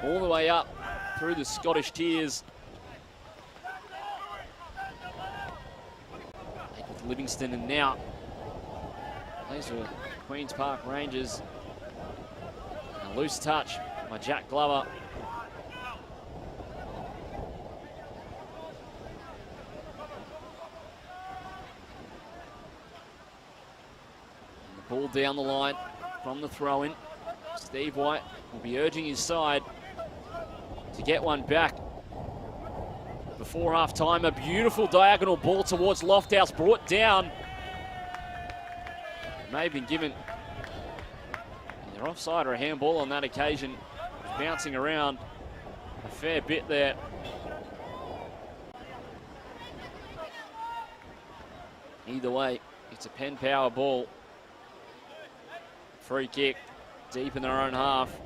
all the way up through the Scottish tiers. With Livingston, and now plays for Queen's Park Rangers. A loose touch by Jack Glover. Ball down the line from the throw-in. Steve White will be urging his side to get one back before half-time. A beautiful diagonal ball towards Lofthouse, brought down. May have been given either offside or a handball on that occasion. Bouncing around a fair bit there. Either way, it's a Penn Power ball. Free kick, deep in their own half.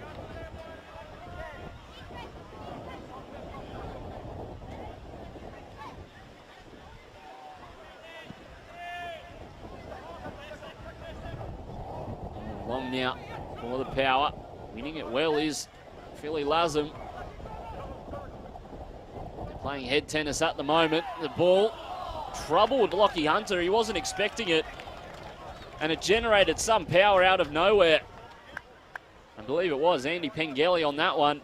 Long now for the Power. Winning it well is Philly Lazem. They're playing head tennis at the moment. The ball troubled Lockie Hunter. He wasn't expecting it. And it generated some power out of nowhere. I believe it was Andy Pengelly on that one.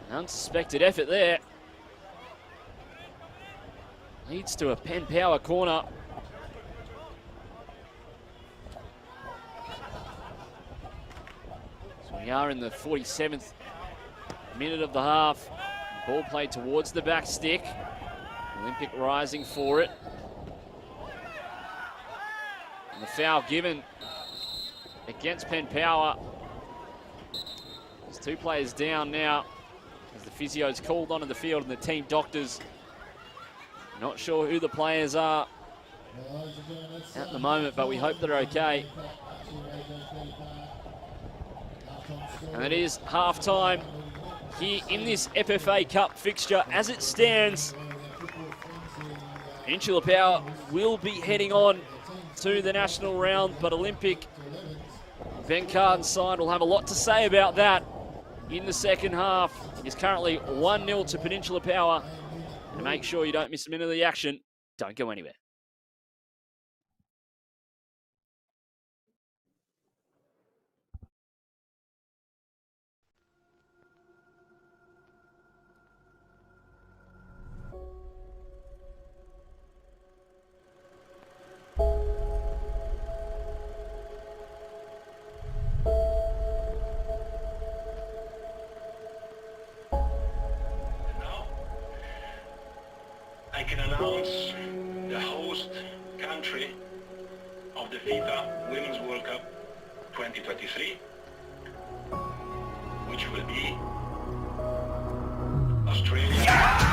An unsuspected effort there. Leads to a Penn Power corner. So we are in the 47th minute of the half. Ball played towards the back stick. Olympic rising for it. And the foul given against Penn Power. There's two players down now as the physio's called onto the field and the team doctors. Not sure who the players are at the moment, but we hope they're okay. And it is half-time here in this FFA Cup fixture. As it stands, Peninsula Power will be heading on to the national round, but Olympic, Ben Carden's side will have a lot to say about that in the second half. It is currently 1-0 to Peninsula Power. And make sure you don't miss a minute of the action. Don't go anywhere. I can announce the host country of the FIFA Women's World Cup 2023, which will be Australia.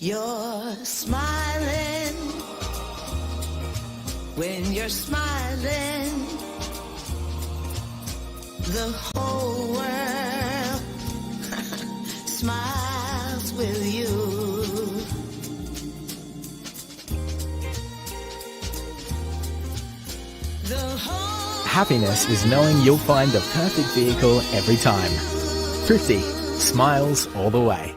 You're smiling when you're smiling. The whole world smiles with you. Happiness is knowing you'll find the perfect vehicle every time. Thrifty, smiles all the way.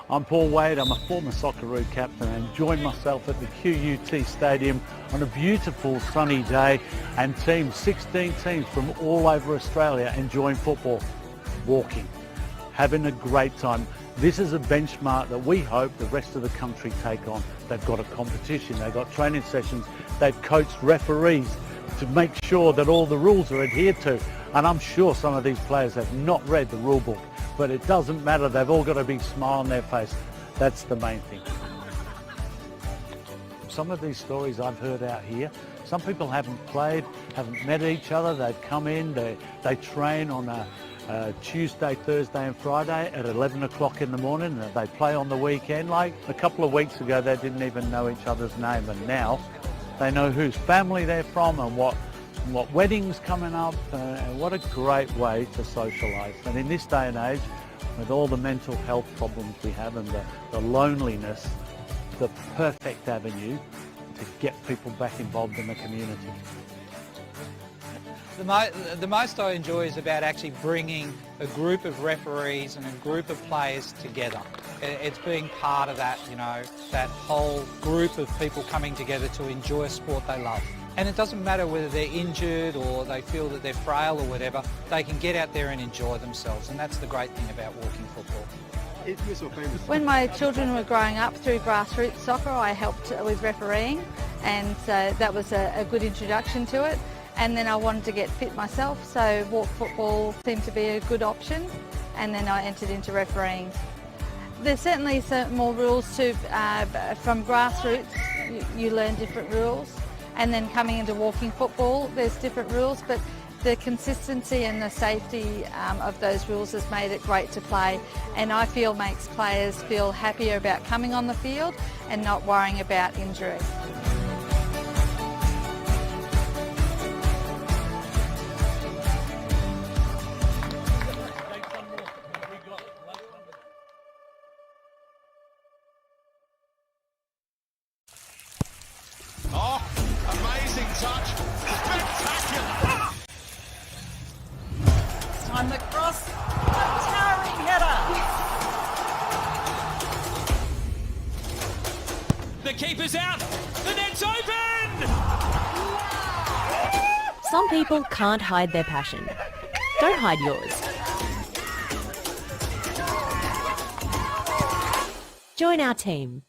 I'm Paul Wade, I'm a former Socceroo captain and joined myself at the QUT Stadium on a beautiful sunny day and 16 teams from all over Australia enjoying football, walking, having a great time. This is a benchmark that we hope the rest of the country take on. They've got a competition, they've got training sessions, they've coached referees to make sure that all the rules are adhered to. And I'm sure some of these players have not read the rule book, but it doesn't matter, they've all got a big smile on their face. That's the main thing. Some of these stories I've heard out here, some people haven't played, haven't met each other, they've come in, they train on a Tuesday, Thursday and Friday at 11 o'clock in the morning, and they play on the weekend. Like a couple of weeks ago they didn't even know each other's name, and now they know whose family they're from and what weddings coming up, and what a great way to socialise. And in this day and age, with all the mental health problems we have and the loneliness, the perfect avenue to get people back involved in the community. The most I enjoy is about actually bringing a group of referees and a group of players together. It's being part of that, you know, that whole group of people coming together to enjoy a sport they love. And it doesn't matter whether they're injured or they feel that they're frail or whatever, they can get out there and enjoy themselves, and that's the great thing about walking football. When my children were growing up through grassroots soccer, I helped with refereeing, and so that was a good introduction to it. And then I wanted to get fit myself, so walk football seemed to be a good option, and then I entered into refereeing. There's certainly some more rules too. From grassroots, you learn different rules, and then coming into walking football, there's different rules, but the consistency and the safety of those rules has made it great to play, and I feel makes players feel happier about coming on the field and not worrying about injury. Oh, amazing touch. Spectacular. This time the cross. Towering header. The keeper's out. The net's open. Some people can't hide their passion. Don't hide yours. Join our team.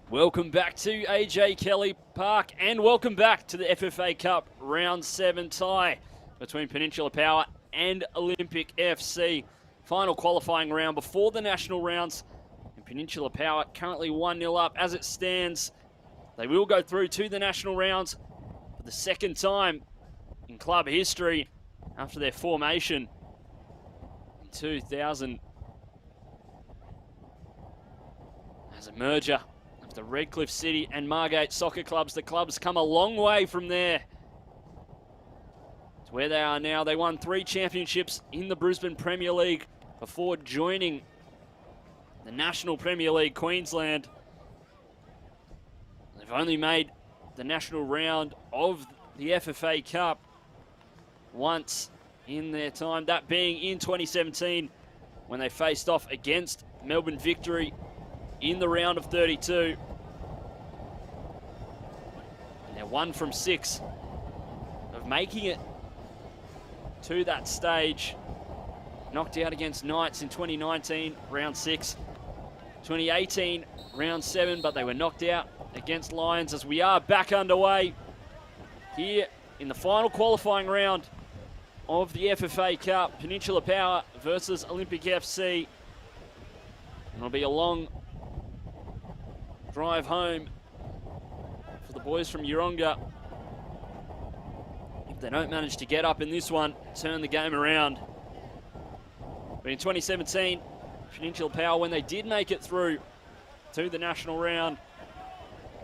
Welcome back to AJ Kelly Park and welcome back to the FFA Cup Round 7 tie between Peninsula Power and Olympic FC. Final qualifying round before the national rounds. And Peninsula Power currently 1-0 up as it stands. They will go through to the national rounds for the second time in club history after their formation in 2000 as a merger of the Redcliffe City and Margate soccer clubs. The clubs come a long way from there to where they are now. They won 3 championships in the Brisbane Premier League before joining the National Premier League Queensland. They've only made the national round of the FFA Cup once in their time, that being in 2017 when they faced off against Melbourne Victory in the round of 32. And they're 1 from 6 of making it to that stage. Knocked out against Knights in 2019, round 6. 2018, round 7, but they were knocked out against Lions as we are back underway here in the final qualifying round of the FFA Cup. Peninsula Power versus Olympic FC. And it'll be a long drive home for the boys from Yeronga. If they don't manage to get up in this one, turn the game around. But in 2017, Peninsula Power, when they did make it through to the national round,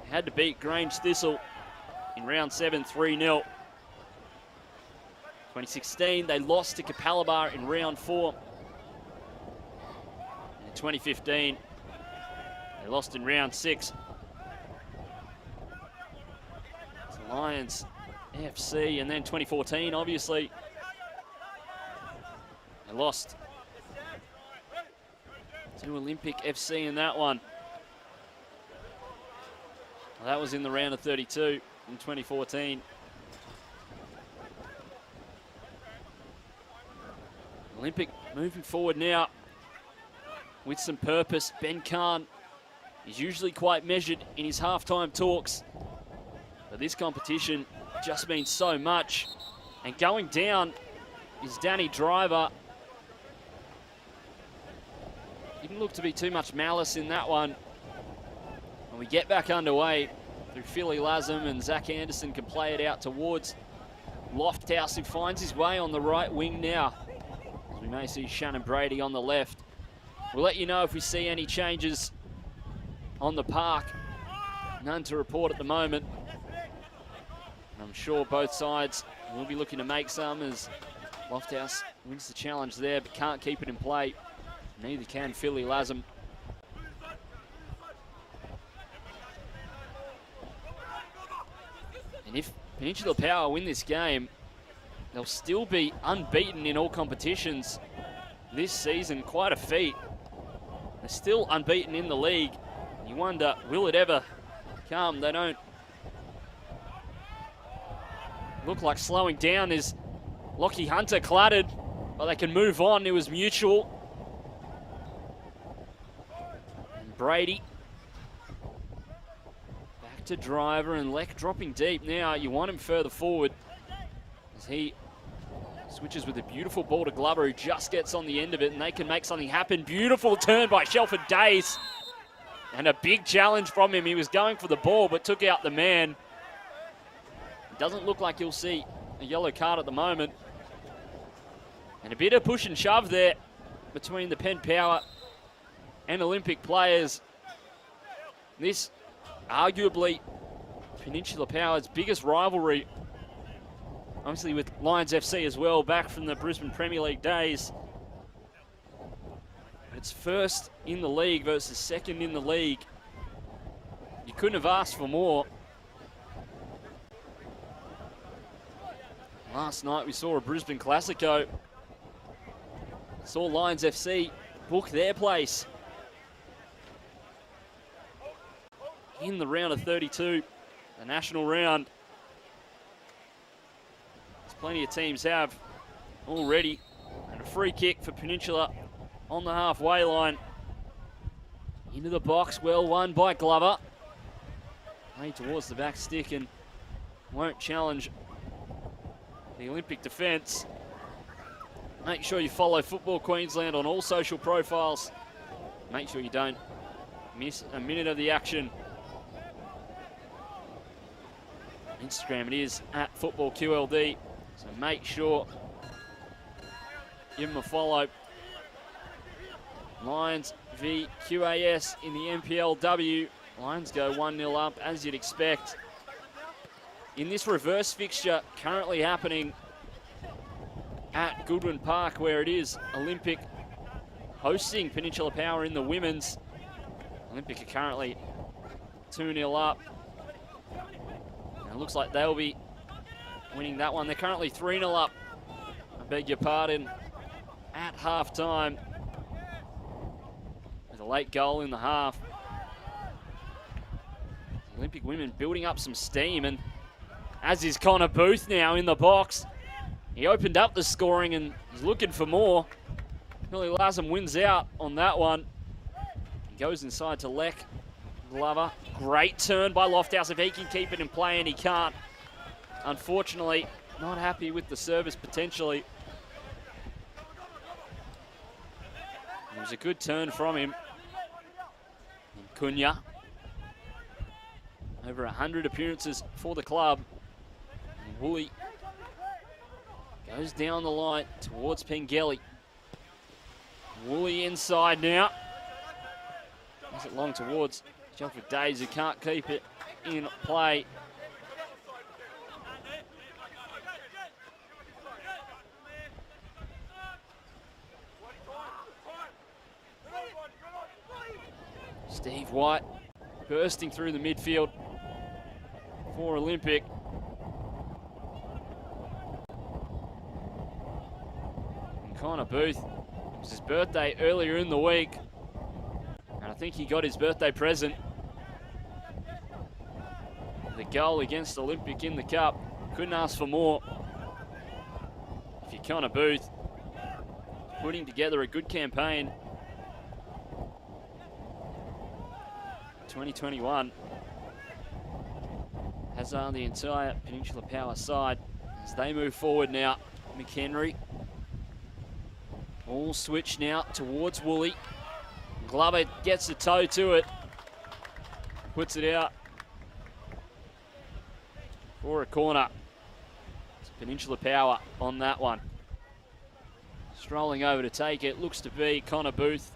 had to beat Grange Thistle in round 7, 3-0. 2016, they lost to Capalaba in round 4. And in 2015, they lost in round 6. It's Lions FC, and then 2014, obviously, they lost to Olympic FC in that one. Well, that was in the round of 32 in 2014. Olympic moving forward now with some purpose. Ben Khan is usually quite measured in his halftime talks, but this competition just means so much. And going down is Danny Driver. Didn't look to be too much malice in that one. And we get back underway through Philly Lasm, and Zach Anderson can play it out towards Lofthouse, who finds his way on the right wing now. As we may see Shannon Brady on the left. We'll let you know if we see any changes on the park. None to report at the moment. And I'm sure both sides will be looking to make some as Lofthouse wins the challenge there, but can't keep it in play. Neither can Philly Lasm. And if Peninsula Power win this game, they'll still be unbeaten in all competitions this season. Quite a feat. They're still unbeaten in the league. You wonder, will it ever come? They don't look like slowing down as Lockie Hunter clattered, but they can move on. It was mutual. And Brady back to Driver, and Leck dropping deep now. You want him further forward as he switches with a beautiful ball to Glover, who just gets on the end of it, and they can make something happen. Beautiful turn by Shelford Days. And a big challenge from him. He was going for the ball, but took out the man. It doesn't look like he'll see a yellow card at the moment. And a bit of push and shove there between the Penn Power and Olympic players. This arguably Peninsula Power's biggest rivalry. Obviously with Lions FC as well, back from the Brisbane Premier League days. It's first in the league versus second in the league. You couldn't have asked for more. Last night we saw a Brisbane Classico. Saw Lions FC book their place in the round of 32, the national round. As plenty of teams have already. And a free kick for Peninsula on the halfway line. Into the box, well won by Glover. Play towards the back stick and won't challenge the Olympic defence. Make sure you follow Football Queensland on all social profiles. Make sure you don't miss a minute of the action. Instagram it is at FootballQLD, so make sure give them a follow. Lions v QAS in the NPLW. Lions go 1-0 up, as you'd expect. In this reverse fixture currently happening at Goodwin Park, where it is Olympic hosting Peninsula Power in the women's. Olympic are currently 2-0 up. And it looks like they'll be winning that one. They're currently 3-0 up, I beg your pardon, at half-time, with a late goal in the half. Olympic women building up some steam, and as is Connor Booth now in the box. He opened up the scoring and is looking for more. Billy Lassam wins out on that one. He goes inside to Leck. Glover, great turn by Lofthouse if he can keep it in play, and he can't. Unfortunately, not happy with the service potentially. It was a good turn from him. And Cunha, over 100 appearances for the club. And Woolley goes down the line towards Pengelly. Woolley inside now. Is it long towards Shelford Days, who can't keep it in play. Steve White bursting through the midfield for Olympic. And Connor Booth, it was his birthday earlier in the week, and I think he got his birthday present. The goal against Olympic in the cup. Couldn't ask for more. If you're Connor Booth, putting together a good campaign. 2021 has the entire Peninsula Power side as they move forward now. McHenry, all switch now towards Woolley. Glover gets the toe to it, puts it out for a corner. It's Peninsula Power on that one. Strolling over to take it, looks to be Connor Booth.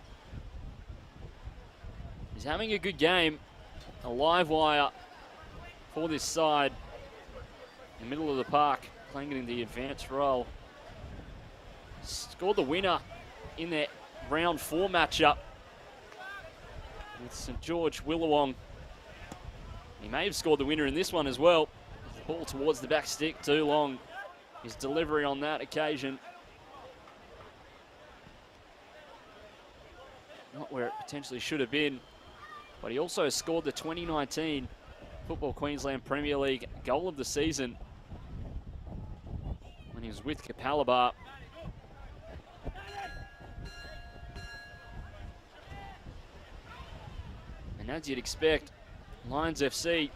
He's having a good game, a live wire for this side in the middle of the park, playing it in the advanced role. Scored the winner in their round 4 matchup with St George Willawong. He may have scored the winner in this one as well. The ball towards the back stick, too long. His delivery on that occasion, not where it potentially should have been. But he also scored the 2019 Football Queensland Premier League goal of the season when he was with Capalaba. And as you'd expect, Lions FC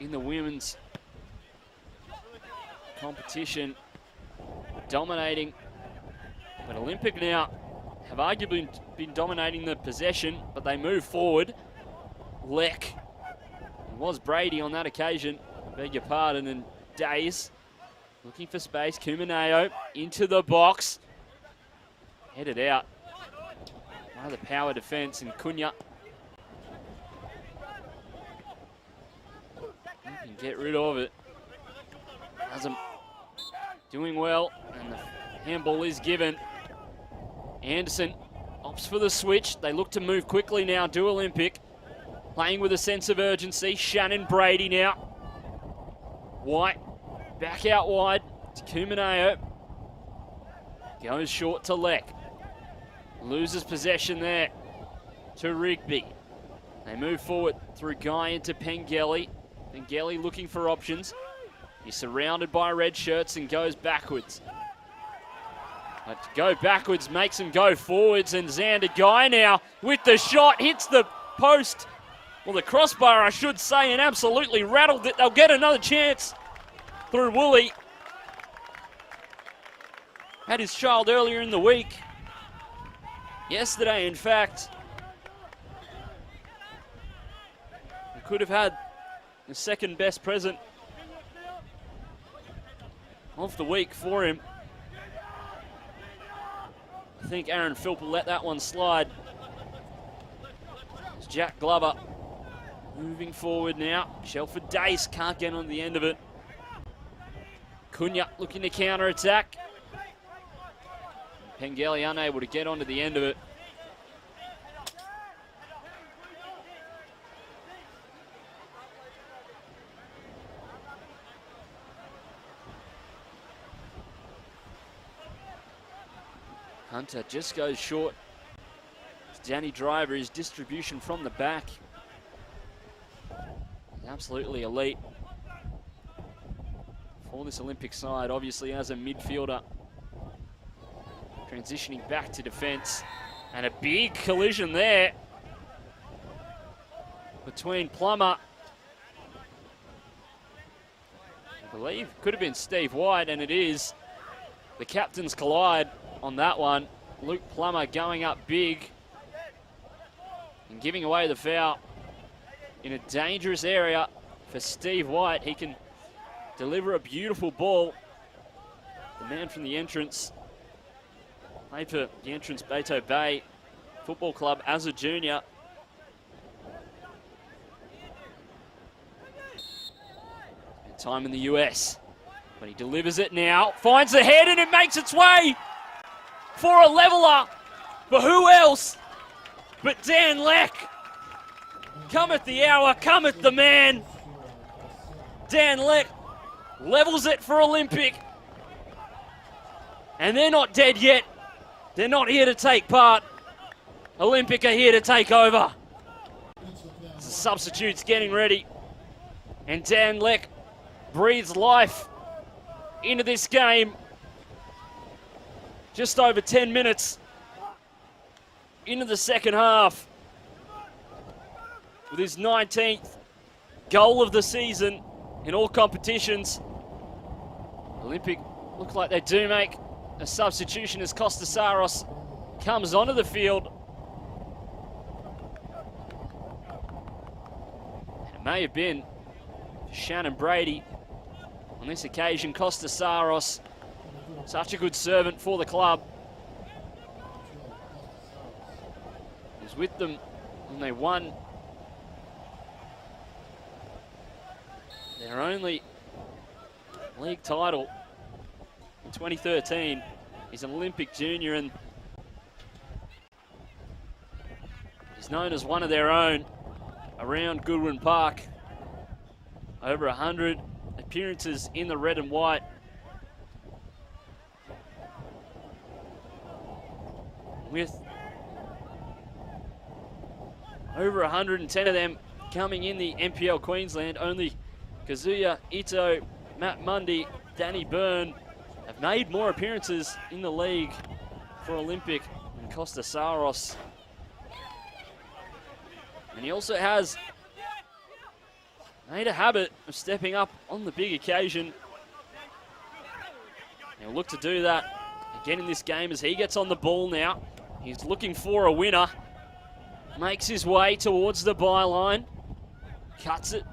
in the women's competition dominating. But Olympic now have arguably been dominating the possession, but they move forward. Leck, it was Brady on that occasion, beg your pardon, and Days looking for space. Kumaneo into the box, headed out by the Power defense, and Cunha can get rid of it. Hasn't doing well, and the handball is given. Anderson opts for the switch. They look to move quickly now, do Olympic. Playing with a sense of urgency. Shannon Brady now. White back out wide to Kumaneo. Goes short to Leck. Loses possession there to Rigby. They move forward through Guy into Pengelly. Pengelly looking for options. He's surrounded by red shirts and goes backwards. But to go backwards makes him go forwards, and Xander Guy now with the shot, hits the post well, the crossbar, I should say, and absolutely rattled it. They'll get another chance through Woolley. Had his child earlier in the week. Yesterday, in fact. He could have had the second best present of the week for him. I think Aaron Philp will let that one slide. It's Jack Glover moving forward now. Shelford Dace can't get on the end of it. Cunha looking to counter-attack. Pengelly unable to get onto the end of it. Hunter just goes short. Danny Driver, his distribution from the back. Absolutely elite for this Olympic side, obviously as a midfielder. Transitioning back to defence. And a big collision there between Plummer. I believe could have been Steve White, and it is. The captains collide on that one. Luke Plummer going up big and giving away the foul in a dangerous area for Steve White. He can deliver a beautiful ball. The man from the entrance. Played for the entrance Beto Bay Football Club as a junior. Spent time in the US, but he delivers it now. Finds the head and it makes its way for a leveler. But who else but Dan Leck? Cometh the hour, cometh the man. Dan Leck levels it for Olympic. And they're not dead yet. They're not here to take part. Olympic are here to take over. The substitutes getting ready. And Dan Leck breathes life into this game. Just over 10 minutes into the second half. With his 19th goal of the season in all competitions. Olympic look like they do make a substitution as Costasaros comes onto the field. And it may have been Shannon Brady on this occasion. Costasaros, such a good servant for the club. He was with them when they won their only league title in 2013. He's an Olympic junior and he's known as one of their own around Goodwin Park. Over 100 appearances in the red and white. With over 110 of them coming in the NPL Queensland. Only Kazuya Ito, Matt Mundy, Danny Byrne have made more appearances in the league for Olympic than Costasaros. And he also has made a habit of stepping up on the big occasion. He'll look to do that again in this game as he gets on the ball now. He's looking for a winner. Makes his way towards the byline. Cuts it.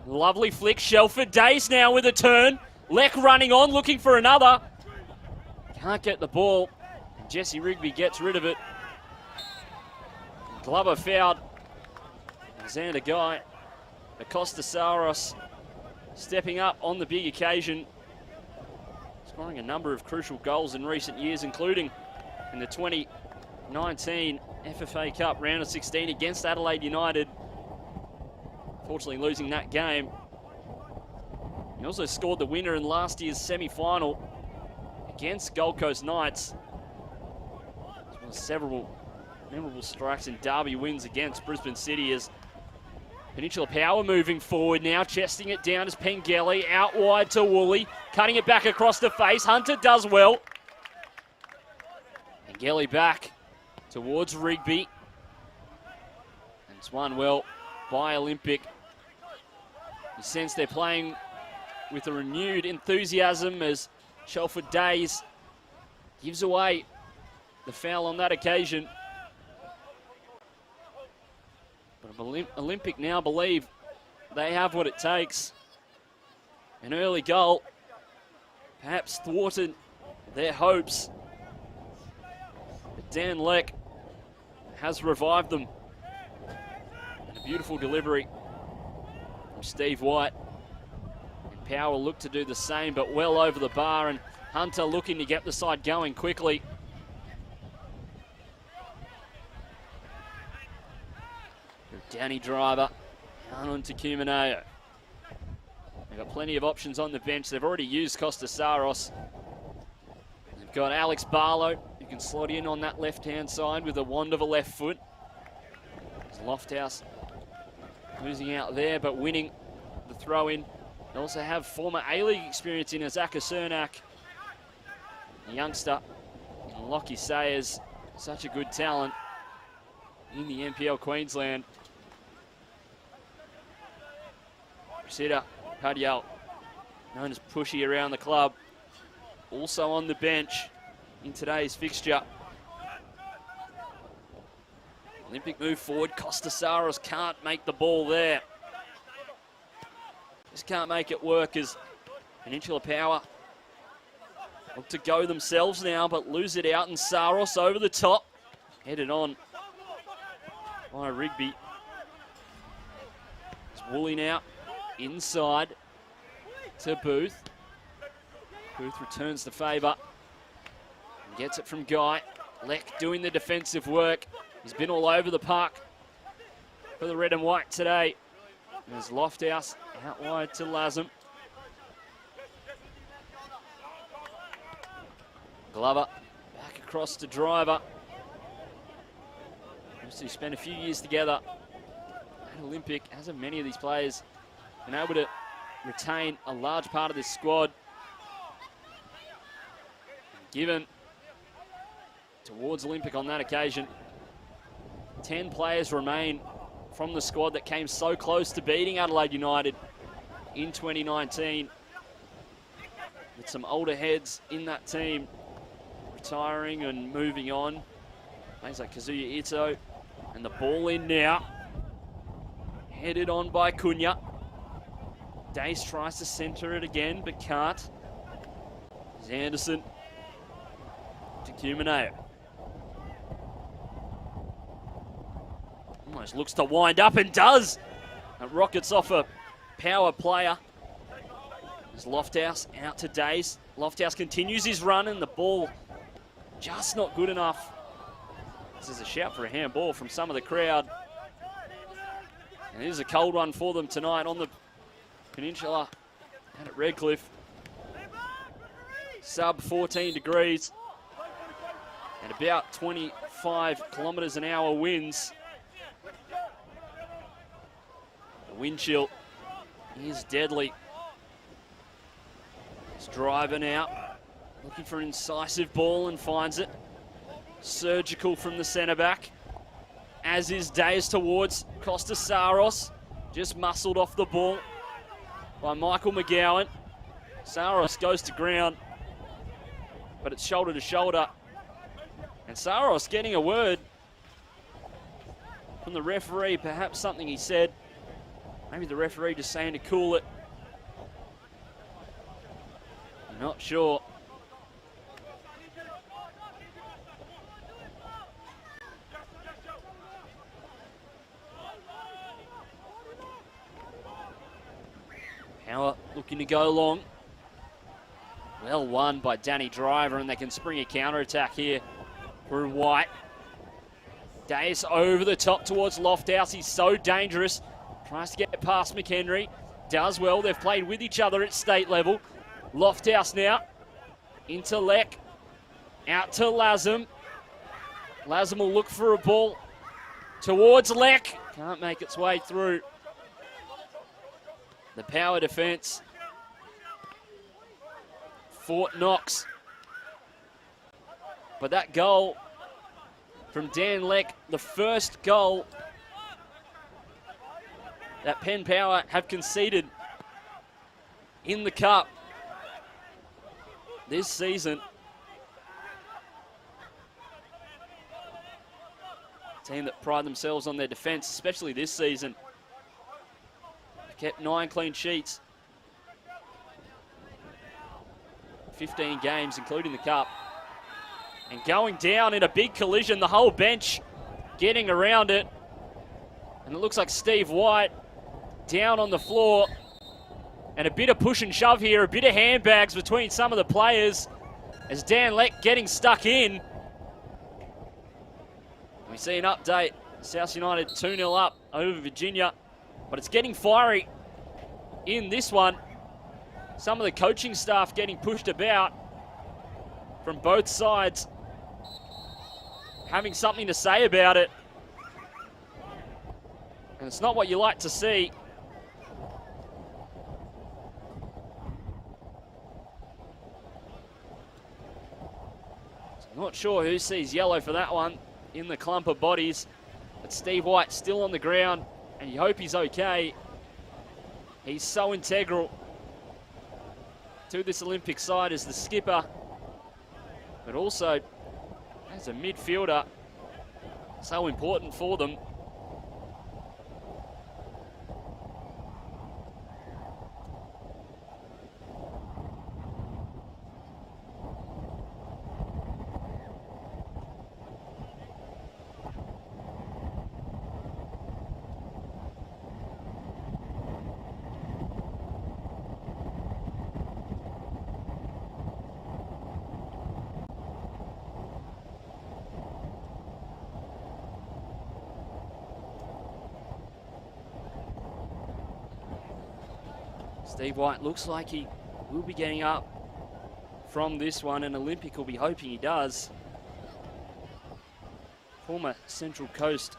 Lovely flick. Shelford Dace now with a turn. Leck running on, looking for another. Can't get the ball. And Jesse Rigby gets rid of it. Glover fouled Alexander Guy. Acosta-Sauros stepping up on the big occasion. Scoring a number of crucial goals in recent years, including in the 2019 FFA Cup round of 16 against Adelaide United. Fortunately losing that game. He also scored the winner in last year's semi-final against Gold Coast Knights. As well as several memorable strikes and derby wins against Brisbane City as Peninsula Power moving forward now, chesting it down as Pengelly, out wide to Woolley, cutting it back across the face. Hunter does well. Pengelly back towards Rigby. And it's won well by Olympic. You sense they're playing with a renewed enthusiasm as Shelford Days gives away the foul on that occasion. But Olympic now believe they have what it takes. An early goal perhaps thwarted their hopes. But Dan Leck has revived them. And a beautiful delivery from Steve White. And Power look to do the same, but well over the bar, and Hunter looking to get the side going quickly. Danny Driver down onto Cumaneo. They've got plenty of options on the bench. They've already used Costa Saros. They've got Alex Barlow, who can slot in on that left-hand side with a wand of a left foot. There's Lofthouse losing out there, but winning the throw-in. They also have former A-League experience in Azaka Cernak, a youngster in Lockie Sayers, such a good talent in the NPL Queensland. Sitter Padial, known as Pushy around the club, also on the bench in today's fixture. Olympic move forward. Costa Saros can't make the ball there. Just can't make it work as Peninsula Power look to go themselves now, but lose it out, and Saros over the top. Headed on by Rigby. It's Woolley now. Inside to Booth. Booth returns the favour. Gets it from Guy. Leck doing the defensive work. He's been all over the park for the red and white today. There's Lofthouse out wide to Lazem. Glover back across to Driver. Obviously spent a few years together at Olympic, as have many of these players. Been able to retain a large part of this squad. Given towards Olympic on that occasion. 10 players remain from the squad that came so close to beating Adelaide United in 2019. With some older heads in that team retiring and moving on. Players like Kazuya Ito, and the ball in now. Headed on by Cunha. Dace tries to centre it again, but can't. There's Anderson to Cumaneo. Almost looks to wind up and does. It rockets off a Power player. There's Lofthouse out to Dace. Lofthouse continues his run, and the ball just not good enough. This is a shout for a handball from some of the crowd. And it is a cold one for them tonight on the Peninsula and at Redcliffe. Sub 14 degrees and about 25 kilometres an hour winds. The wind chill is deadly. It's driving out, looking for an incisive ball and finds it. Surgical from the centre back, as is Days towards Costa Saros. Just muscled off the ball by Michael McGowan. Saros goes to ground, but it's shoulder to shoulder. And Saros getting a word from the referee, perhaps something he said. Maybe the referee just saying to cool it. I'm not sure. Power looking to go long. Well won by Danny Driver, and they can spring a counter-attack here through White. Dace over the top towards Lofthouse. He's so dangerous. Tries to get past McHenry. Does well. They've played with each other at state level. Lofthouse now into Leck. Out to Lazem. Lazem will look for a ball towards Leck. Can't make its way through. The Power defence. Fort Knox. But that goal from Dan Leck, the first goal that Penn Power have conceded in the cup this season. Team that pride themselves on their defence, especially this season. Kept 9 clean sheets. 15 games, including the cup. And going down in a big collision, the whole bench getting around it. And it looks like Steve White down on the floor. And a bit of push and shove here, a bit of handbags between some of the players as Dan Leck getting stuck in. We see an update. South United 2-0 up over Virginia, but it's getting fiery in this one. Some of the coaching staff getting pushed about from both sides, having something to say about it. And it's not what you like to see. Not sure who sees yellow for that one in the clump of bodies. But Steve White still on the ground, and you hope he's okay. He's so integral to this Olympic side as the skipper, but also as a midfielder, so important for them. Steve White looks like he will be getting up from this one, and Olympic will be hoping he does. Former Central Coast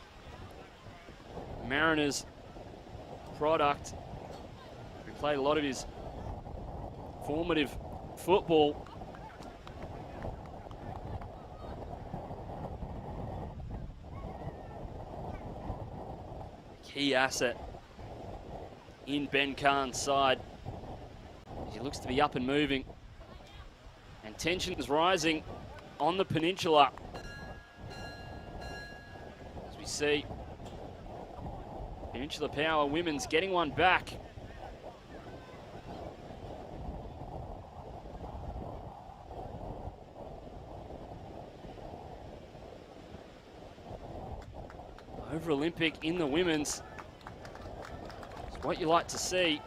Mariners product, who played a lot of his formative football. Key asset in Ben Khan's side. He looks to be up and moving. And tension is rising on the peninsula. As we see Peninsula Power Women's getting one back. Over Olympic in the women's. What you like to see.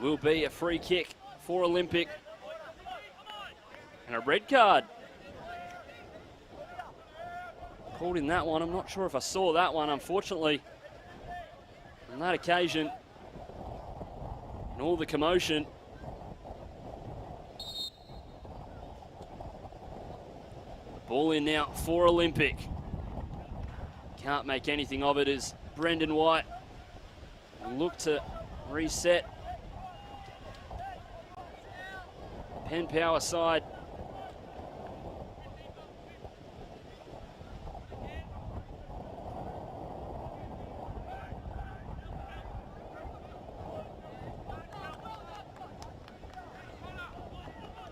Will be a free kick for Olympic. And a red card. Called in that one. I'm not sure if I saw that one, unfortunately. On that occasion, and all the commotion. The ball in now for Olympic. Can't make anything of it as Brendan White will look to reset. Penn Power side.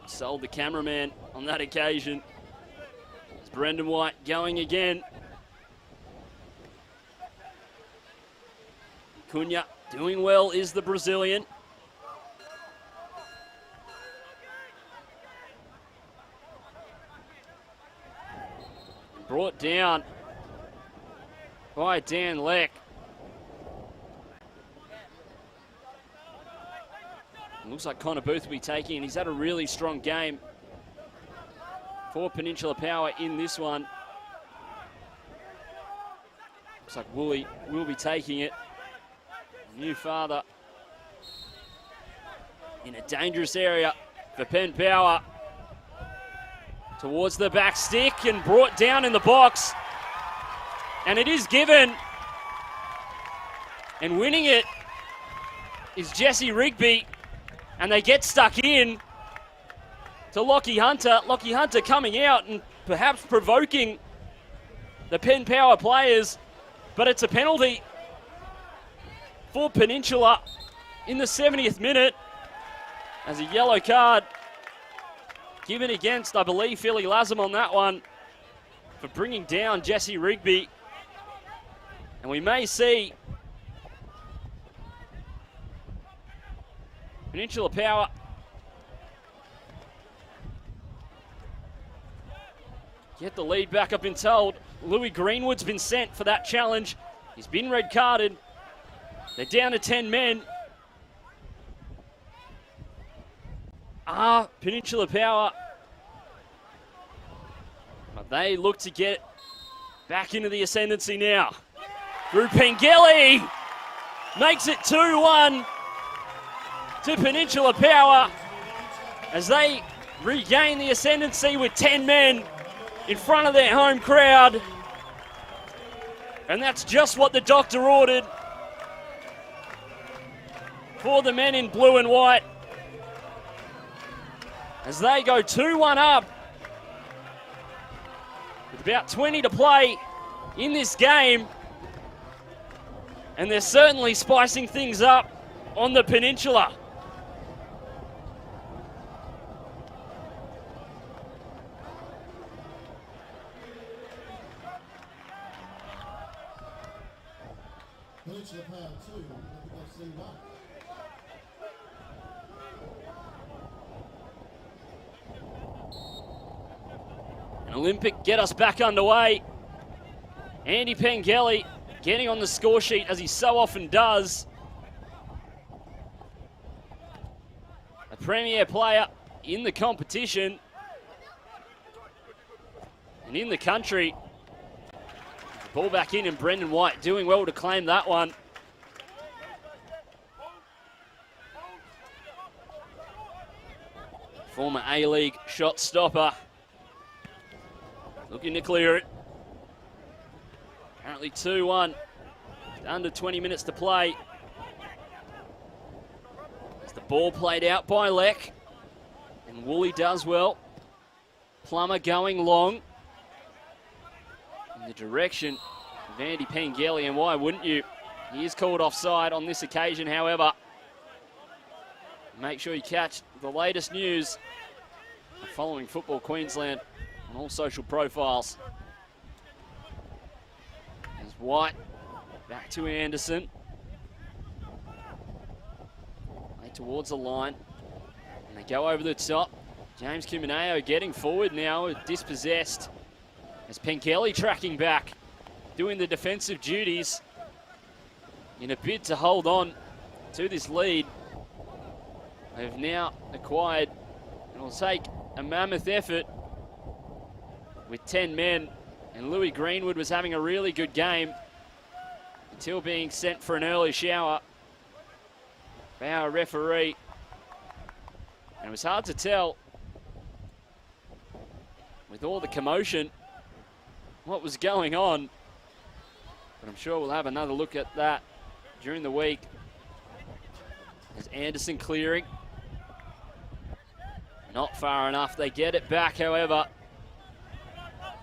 Sold the cameraman on that occasion. It's Brendan White going again. Cunha doing well is the Brazilian. Brought down by Dan Leck. Looks like Connor Booth will be taking, and he's had a really strong game for Peninsula Power in this one. Looks like Woolley will be taking it. New father in a dangerous area for Penn Power. Towards the back stick and brought down in the box. And it is given. And winning it is Jesse Rigby. And they get stuck in to Lockie Hunter. Lockie Hunter coming out and perhaps provoking the Penn Power players. But it's a penalty for Peninsula in the 70th minute as a yellow card given against, I believe, Philly Lazam on that one for bringing down Jesse Rigby. And we may see Peninsula Power get the lead back. I've been told Louis Greenwood's been sent for that challenge. He's been red carded. They're down to 10 men. Peninsula Power. But they look to get back into the ascendancy now. Through Pengelly. Makes it 2-1 to Peninsula Power as they regain the ascendancy with 10 men in front of their home crowd. And that's just what the doctor ordered for the men in blue and white as they go 2-1 up with about 20 to play in this game. And they're certainly spicing things up on the Peninsula. Peninsula Power 2, FFA 1. An Olympic get us back underway. Andy Pengelly getting on the score sheet as he so often does. A premier player in the competition and in the country. Ball back in and Brendan White doing well to claim that one. Former A-League shot stopper. Looking to clear it. Currently 2-1. Under 20 minutes to play. As the ball played out by Leck. And Woolley does well. Plummer going long. In the direction of Andy Pengelly, and why wouldn't you? He is called offside on this occasion, however. Make sure you catch the latest news following Football Queensland on all social profiles. As White back to Anderson. Play towards the line. And they go over the top. James Cumineo getting forward now, dispossessed. As Pengelly tracking back, doing the defensive duties in a bid to hold on to this lead. They've now acquired, and will take a mammoth effort with 10 men. And Louis Greenwood was having a really good game until being sent for an early shower by our referee. And it was hard to tell with all the commotion what was going on, but I'm sure we'll have another look at that during the week. As Anderson clearing. Not far enough. They get it back, however.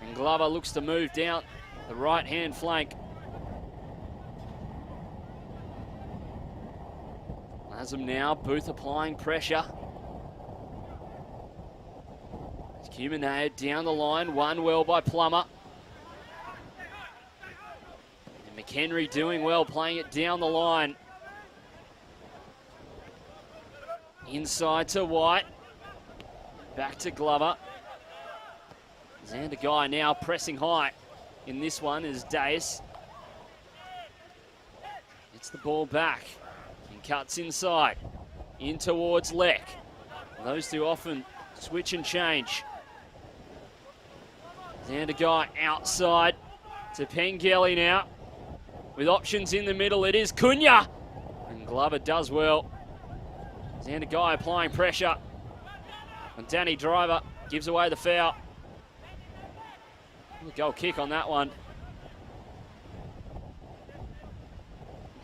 And Glover looks to move down the right-hand flank. Lazam now, Booth applying pressure. Cumineo down the line, won well by Plummer. And McHenry doing well, playing it down the line. Inside to White. Back to Glover. Xander Guy now pressing high in this one is Deis. Gets the ball back and cuts inside. In towards Leck. Those two often switch and change. Xander Guy outside to Pengelly now. With options in the middle, it is Cunha. And Glover does well. Xander Guy applying pressure. And Danny Driver gives away the foul. The goal kick on that one.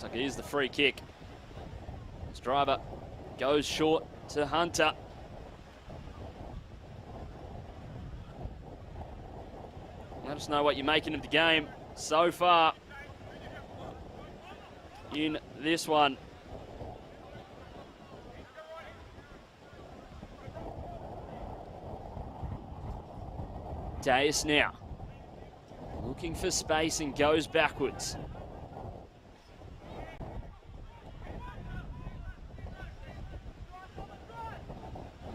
Looks like it is the free kick. Driver goes short to Hunter. Let us know what you're making of the game so far in this one. Deus now looking for space and goes backwards.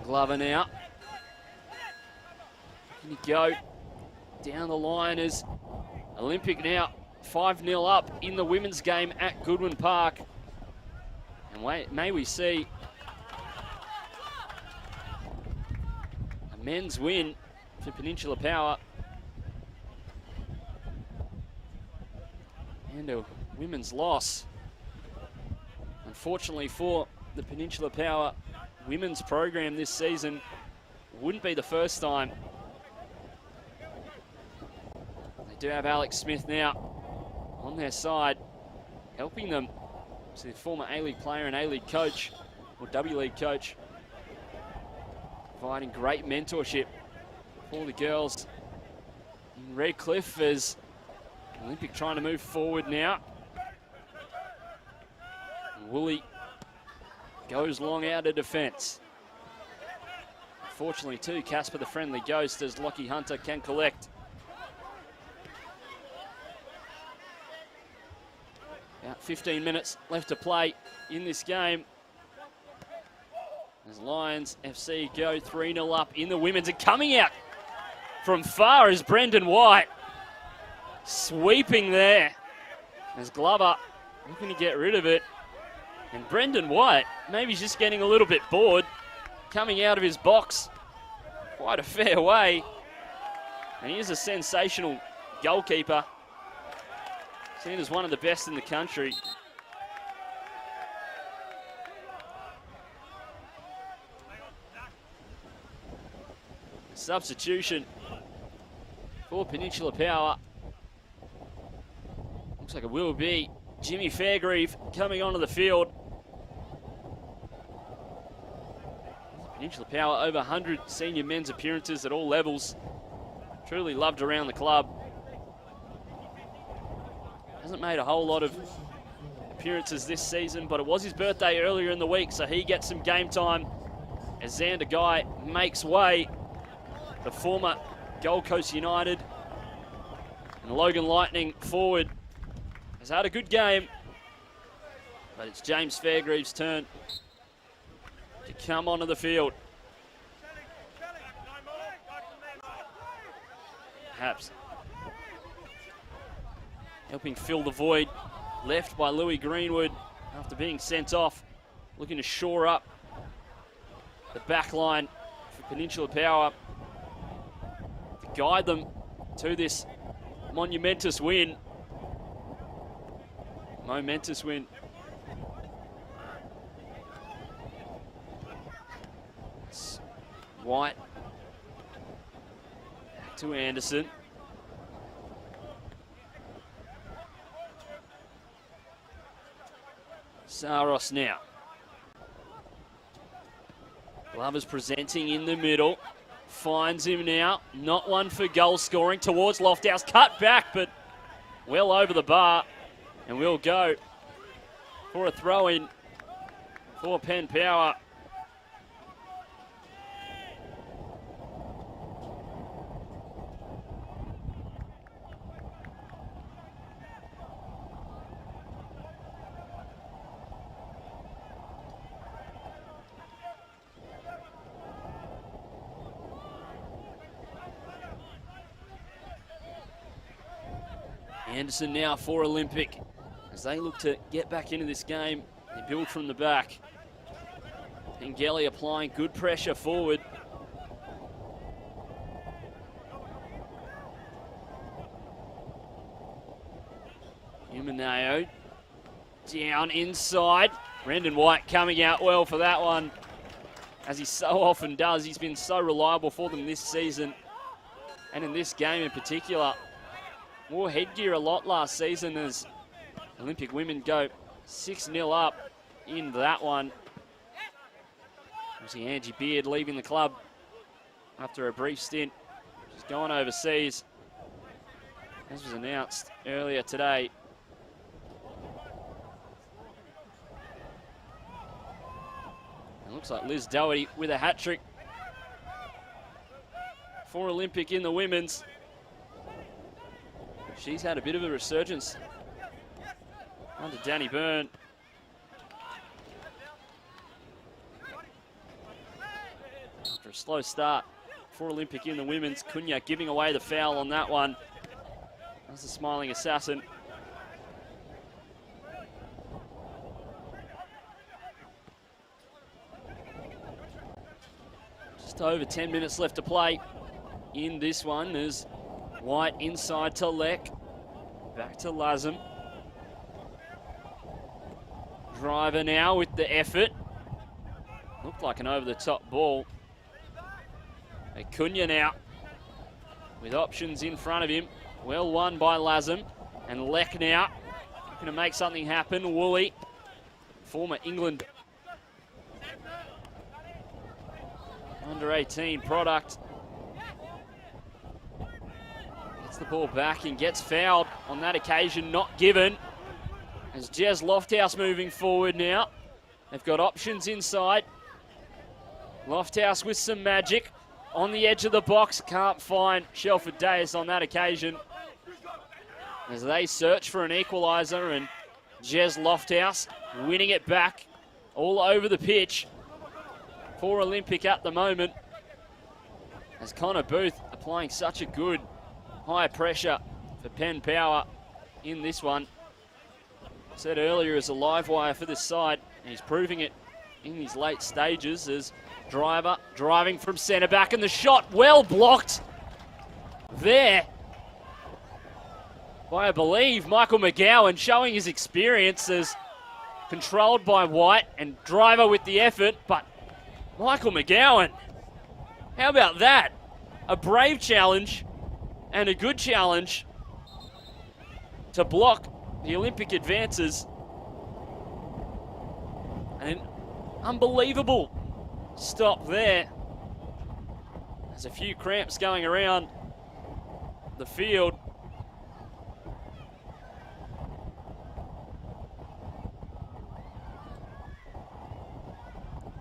Glover now. Can he go down the line as Olympic now 5-0 up in the women's game at Goodwin Park. And may we see a men's win for Peninsula Power and a women's loss. Unfortunately for the Peninsula Power women's program this season, wouldn't be the first time. They do have Alex Smith now on their side, helping them. So the former A-League player and A-League coach, or W-League coach, providing great mentorship for the girls in Redcliffe as Olympic trying to move forward now. And Woolley goes long out of defence. Unfortunately too, Casper the friendly ghost as Lockie Hunter can collect. About 15 minutes left to play in this game as Lions FC go 3-0 up in the women's, and coming out from far is Brendan White. Sweeping there as Glover looking to get rid of it. And Brendan White, maybe he's just getting a little bit bored, coming out of his box quite a fair way. And he is a sensational goalkeeper, seen as one of the best in the country. Substitution for Peninsula Power. Looks like it will be Jimmy Fairgrieve coming onto the field. Peninsula Power over 100 senior men's appearances at all levels. Truly loved around the club. Hasn't made a whole lot of appearances this season, but it was his birthday earlier in the week, so he gets some game time as Xander Guy makes way. The former Gold Coast United and Logan Lightning forward has had a good game, but it's James Fairgrieve's turn to come onto the field. Perhaps helping fill the void left by Louis Greenwood after being sent off, looking to shore up the back line for Peninsula Power to guide them to this momentous win. It's White back to Anderson. Saros now. Glover's presenting in the middle. Finds him now. Not one for goal scoring towards Lofthouse. Cut back, but well over the bar. And we'll go for a throw-in for Penn Power. Anderson now for Olympic as they look to get back into this game. They build from the back. Pengelly applying good pressure forward. Humaneo down inside. Brendan White coming out well for that one, as he so often does. He's been so reliable for them this season, and in this game in particular. Wore headgear a lot last season as Olympic women go 6-0 up in that one. Obviously Angie Beard leaving the club after a brief stint. She's gone overseas. As was announced earlier today. It looks like Liz Doherty with a hat-trick for Olympic in the women's. She's had a bit of a resurgence under Danny Byrne. After a slow start for Olympic in the women's, Cunha giving away the foul on that one. That's the smiling assassin. Just over 10 minutes left to play in this one. There's White inside to Leck. Back to Lazem. Driver now with the effort. Looked like an over-the-top ball. Cunha now with options in front of him. Well won by Lazem. And Leck now going to make something happen. Woolley, former England under-18 product. Gets the ball back and gets fouled on that occasion, not given. As Jez Lofthouse moving forward now. They've got options inside. Lofthouse with some magic. On the edge of the box, can't find Shelford Dayes on that occasion. As they search for an equalizer, and Jez Lofthouse winning it back all over the pitch for Olympic at the moment. As Connor Booth applying such a good high pressure for Penn Power in this one. Said earlier as a live wire for this side, and he's proving it in these late stages as Driver driving from centre back, and the shot well blocked there by, I believe, Michael McGowan, showing his experience as controlled by White, and Driver with the effort, but Michael McGowan, how about that? A brave challenge and a good challenge to block the Olympic advances. And an unbelievable stop there. There's a few cramps going around the field.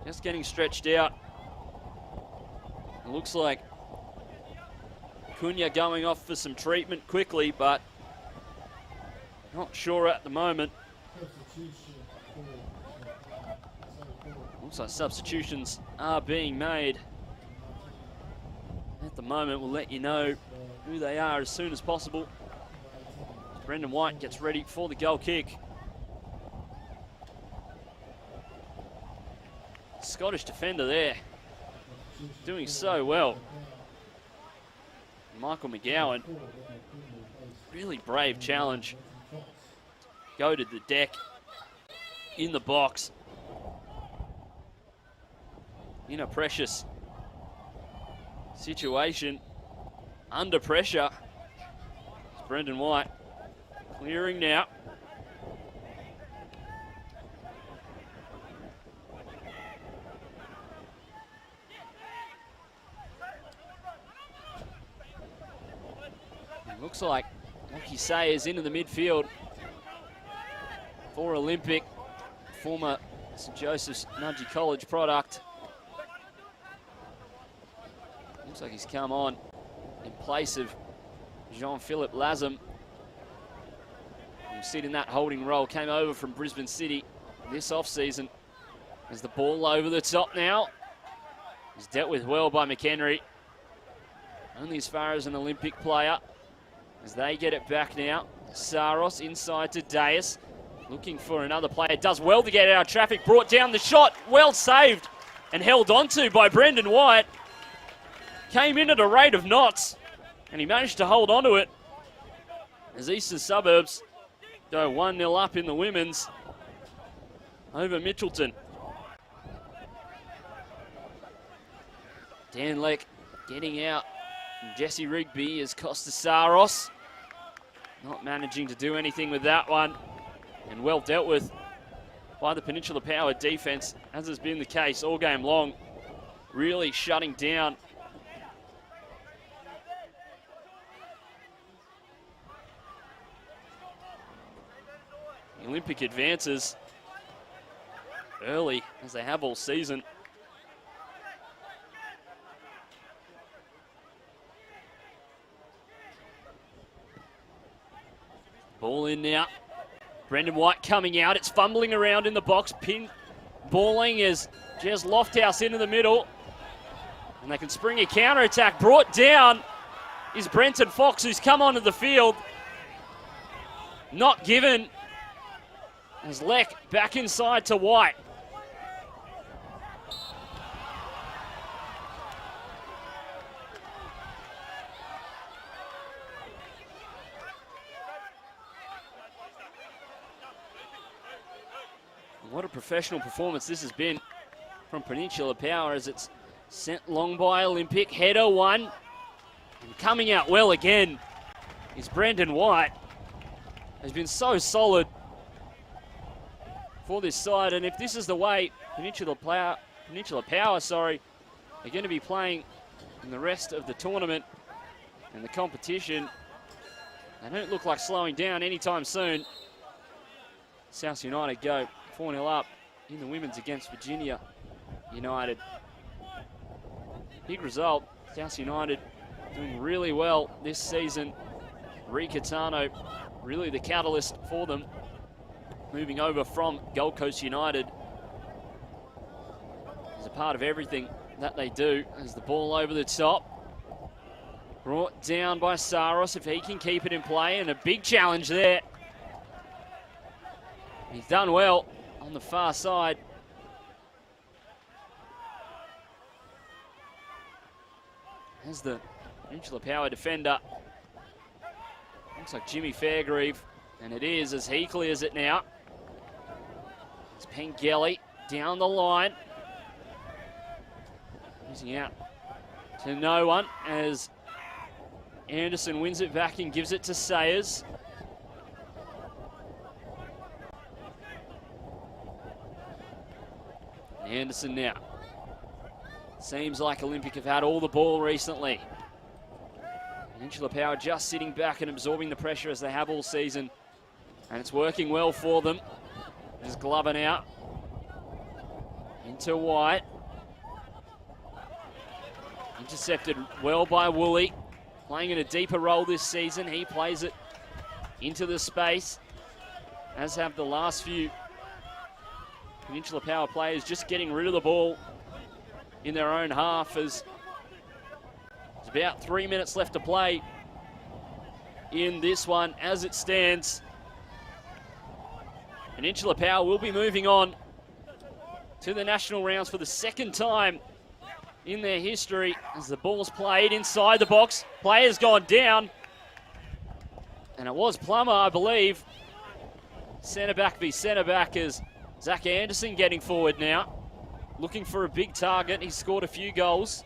Just getting stretched out. It looks like Cunha going off for some treatment quickly, but not sure at the moment. Looks like substitutions are being made. At the moment, we'll let you know who they are as soon as possible. Brendan White gets ready for the goal kick. Scottish defender there, doing so well. Michael McGowan, really brave challenge. Go to the deck, in the box. In a precious situation, under pressure. It's Brendan White clearing now. It looks like Lucky Say is into the midfield for Olympic, former St Joseph's Nudgee College product. Looks like he's come on in place of Jean-Philippe Lazem, who sit in that holding role, came over from Brisbane City this off-season. There's the ball over the top now. He's dealt with well by McHenry. Only as far as an Olympic player. As they get it back now. Saros inside to Deus. Looking for another player. Does well to get out of traffic. Brought down the shot. Well saved and held onto by Brendan White. Came in at a rate of knots, and he managed to hold onto it as Eastern Suburbs go 1-0 up in the women's over Mitchelton. Dan Leck getting out from Jesse Rigby as Costa Saros not managing to do anything with that one, and well dealt with by the Peninsula Power defense, as has been the case all game long. Really shutting down the Olympic advances early, as they have all season. Ball in now. Brendan White coming out. It's fumbling around in the box. Pin balling as Jez Lofthouse into the middle. And they can spring a counter-attack. Brought down is Brenton Fox, who's come onto the field. Not given. As Leck back inside to White. What a professional performance this has been from Peninsula Power, as it's sent long by Olympic. Header one. And coming out well again is Brendan White. Has been so solid for this side, and if this is the way Peninsula Power are going to be playing in the rest of the tournament and the competition, they don't look like slowing down anytime soon. South United go 4-0 up in the women's against Virginia United. Big result. South United doing really well this season. Rika Tano, really the catalyst for them, moving over from Gold Coast United. Is a part of everything that they do. As the ball over the top. Brought down by Saros, if he can keep it in play, and a big challenge there. He's done well on the far side. As the Peninsula Power defender. Looks like Jimmy Fairgrieve, and it is, as he clears it now. It's Pengelly down the line. Losing out to no one, as Anderson wins it back and gives it to Sayers. Anderson now. Seems like Olympic have had all the ball recently. Peninsula Power just sitting back and absorbing the pressure as they have all season. And it's working well for them. There's Glover now. Into White. Intercepted well by Woolley. Playing in a deeper role this season. He plays it into the space, as have the last few Peninsula Power players, just getting rid of the ball in their own half, as there's about 3 minutes left to play in this one. As it stands, Peninsula Power will be moving on to the national rounds for the second time in their history, as the ball's played inside the box. Player's gone down, and it was Plummer, I believe. Centre back v centre back, as Zach Anderson getting forward now, looking for a big target. He's scored a few goals.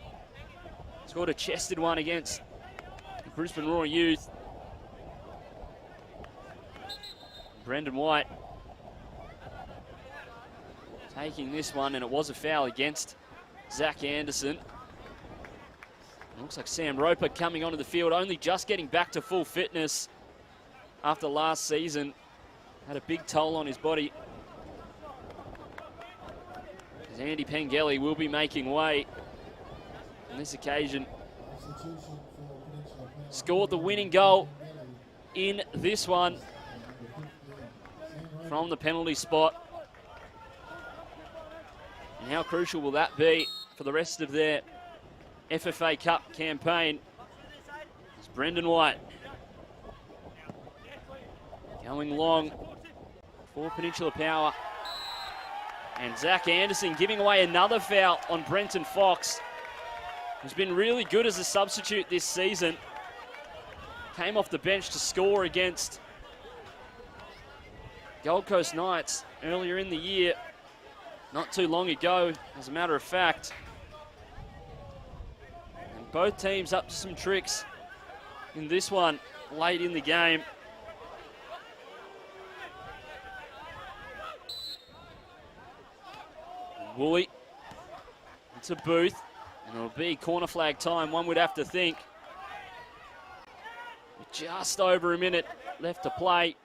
Scored a chested one against the Brisbane Roar Youth. Brendan White taking this one, and it was a foul against Zach Anderson. It looks like Sam Roper coming onto the field, only just getting back to full fitness after last season. Had a big toll on his body. As Andy Pengelly will be making way on this occasion. Scored the winning goal in this one from the penalty spot. And how crucial will that be for the rest of their FFA Cup campaign? It's Brendan White going long for Peninsula Power. And Zach Anderson giving away another foul on Brenton Fox, who's been really good as a substitute this season. Came off the bench to score against Gold Coast Knights earlier in the year, not too long ago, as a matter of fact. And both teams up to some tricks in this one late in the game. Woolley into Booth, and it'll be corner flag time, one would have to think. With just over a minute left to play.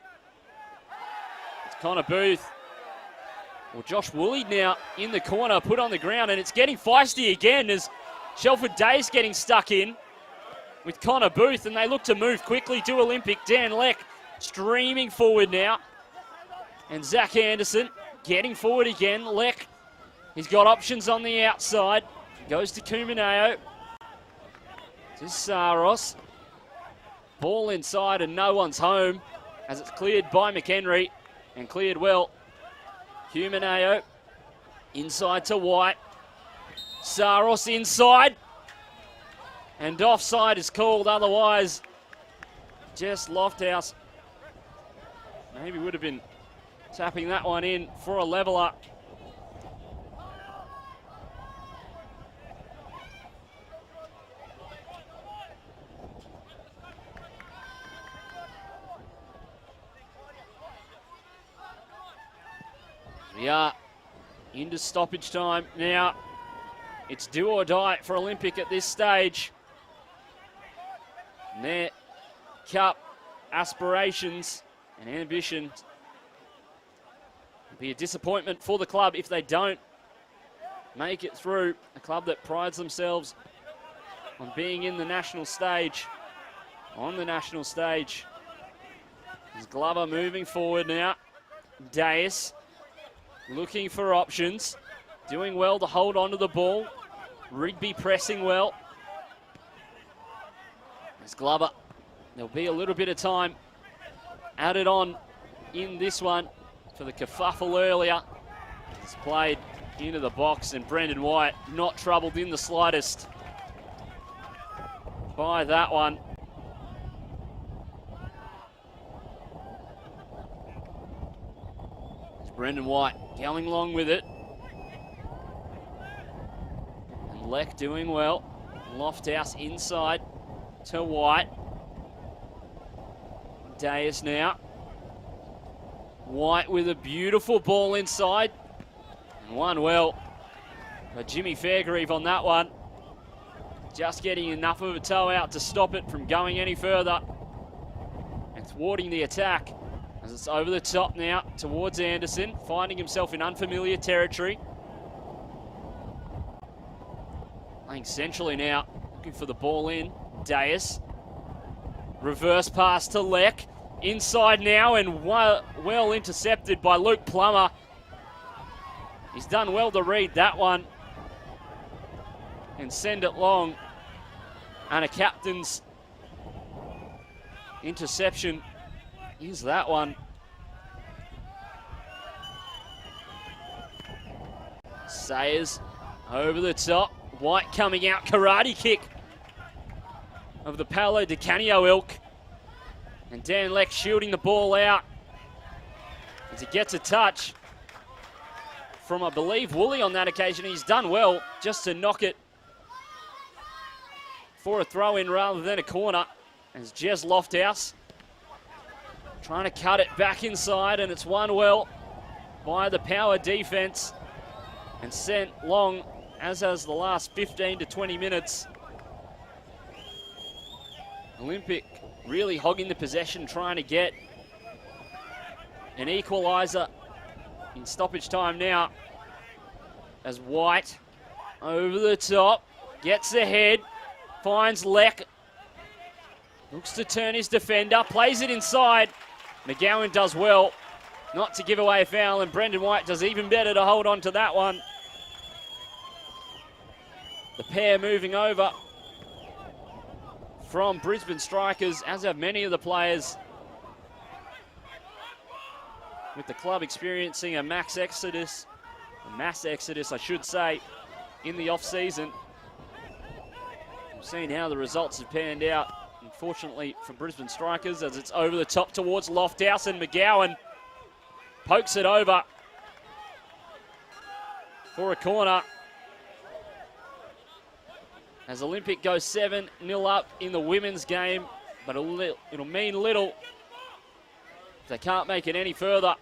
It's Connor Booth. Well, Josh Woolley now in the corner, put on the ground, and it's getting feisty again as Shelford Day's getting stuck in with Connor Booth, and they look to move quickly to Olympic. Dan Leck streaming forward now. And Zach Anderson getting forward again. Leck, he's got options on the outside. Goes to Kumaneo. To Saros. Ball inside and no one's home as it's cleared by McHenry and cleared well. Kumaneo inside to White. Saros inside. And offside is called, otherwise Jess Lofthouse maybe would have been tapping that one in for a leveler. We are into stoppage time now. It's do or die for Olympic at this stage. And their cup aspirations and ambition will be a disappointment for the club if they don't make it through. A club that prides themselves on being in the national stage. On the national stage. There's Glover moving forward now. Deus looking for options. Doing well to hold on to the ball. Rigby pressing well. There's Glover. There'll be a little bit of time added on in this one for the kerfuffle earlier. It's played into the box, and Brendan White not troubled in the slightest by that one. It's Brendan White going along with it. And Leck doing well. Lofthouse inside to White. Deus now. White with a beautiful ball inside. And one well. But Jimmy Fairgrieve on that one. Just getting enough of a toe out to stop it from going any further. And thwarting the attack. As it's over the top now towards Anderson. Finding himself in unfamiliar territory. Playing centrally now. Looking for the ball in. Deus. Reverse pass to Leck. Inside now and well intercepted by Luke Plummer. He's done well to read that one and send it long. And a captain's interception is that one. Sayers over the top. White coming out. Karate kick of the Paolo Di Canio ilk. And Dan Leck shielding the ball out as he gets a touch from, I believe, Woolley on that occasion. He's done well just to knock it for a throw-in rather than a corner. As Jez Lofthouse trying to cut it back inside, and it's won well by the Power defense and sent long, as has the last 15 to 20 minutes. Olympic really hogging the possession, trying to get an equalizer in stoppage time now. As White over the top, gets ahead, finds Leck, looks to turn his defender, plays it inside. McGowan does well not to give away a foul, and Brendan White does even better to hold on to that one. The pair moving over from Brisbane Strikers, as have many of the players, with the club experiencing a mass exodus, I should say, in the off-season. We've seen how the results have panned out, unfortunately, for Brisbane Strikers, as it's over the top towards Lofthouse, and McGowan pokes it over for a corner. As Olympic goes 7-0 up in the women's game, but it'll mean little if they can't make it any further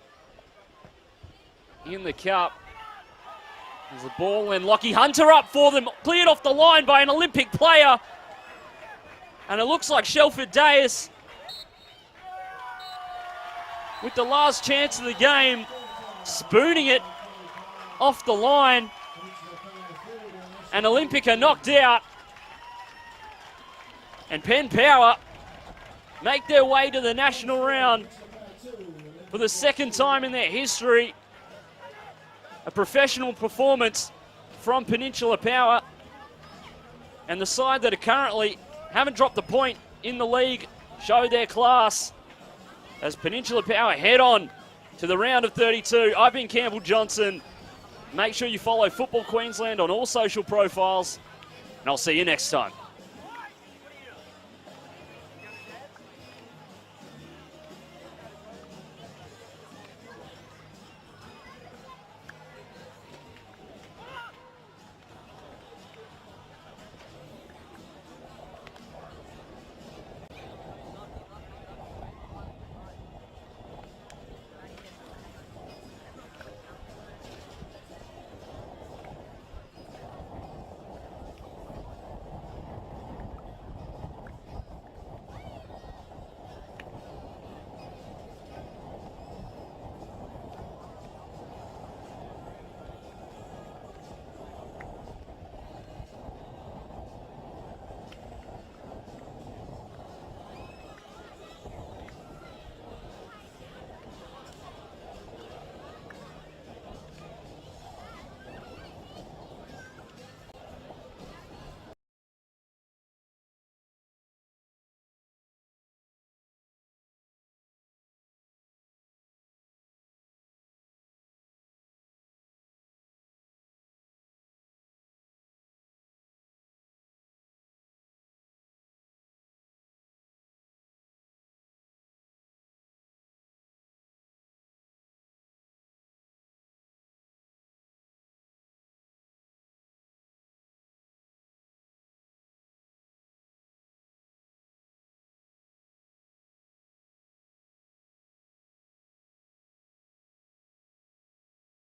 in the cup. There's the ball and Lockie Hunter up for them. Cleared off the line by an Olympic player. And it looks like Shelford Deas with the last chance of the game, spooning it off the line. And Olympic are knocked out. And Penn Power make their way to the national round for the second time in their history. A professional performance from Peninsula Power. And the side that are currently haven't dropped the point in the league show their class as Peninsula Power head on to the round of 32. I've been Campbell Johnson. Make sure you follow Football Queensland on all social profiles, and I'll see you next time.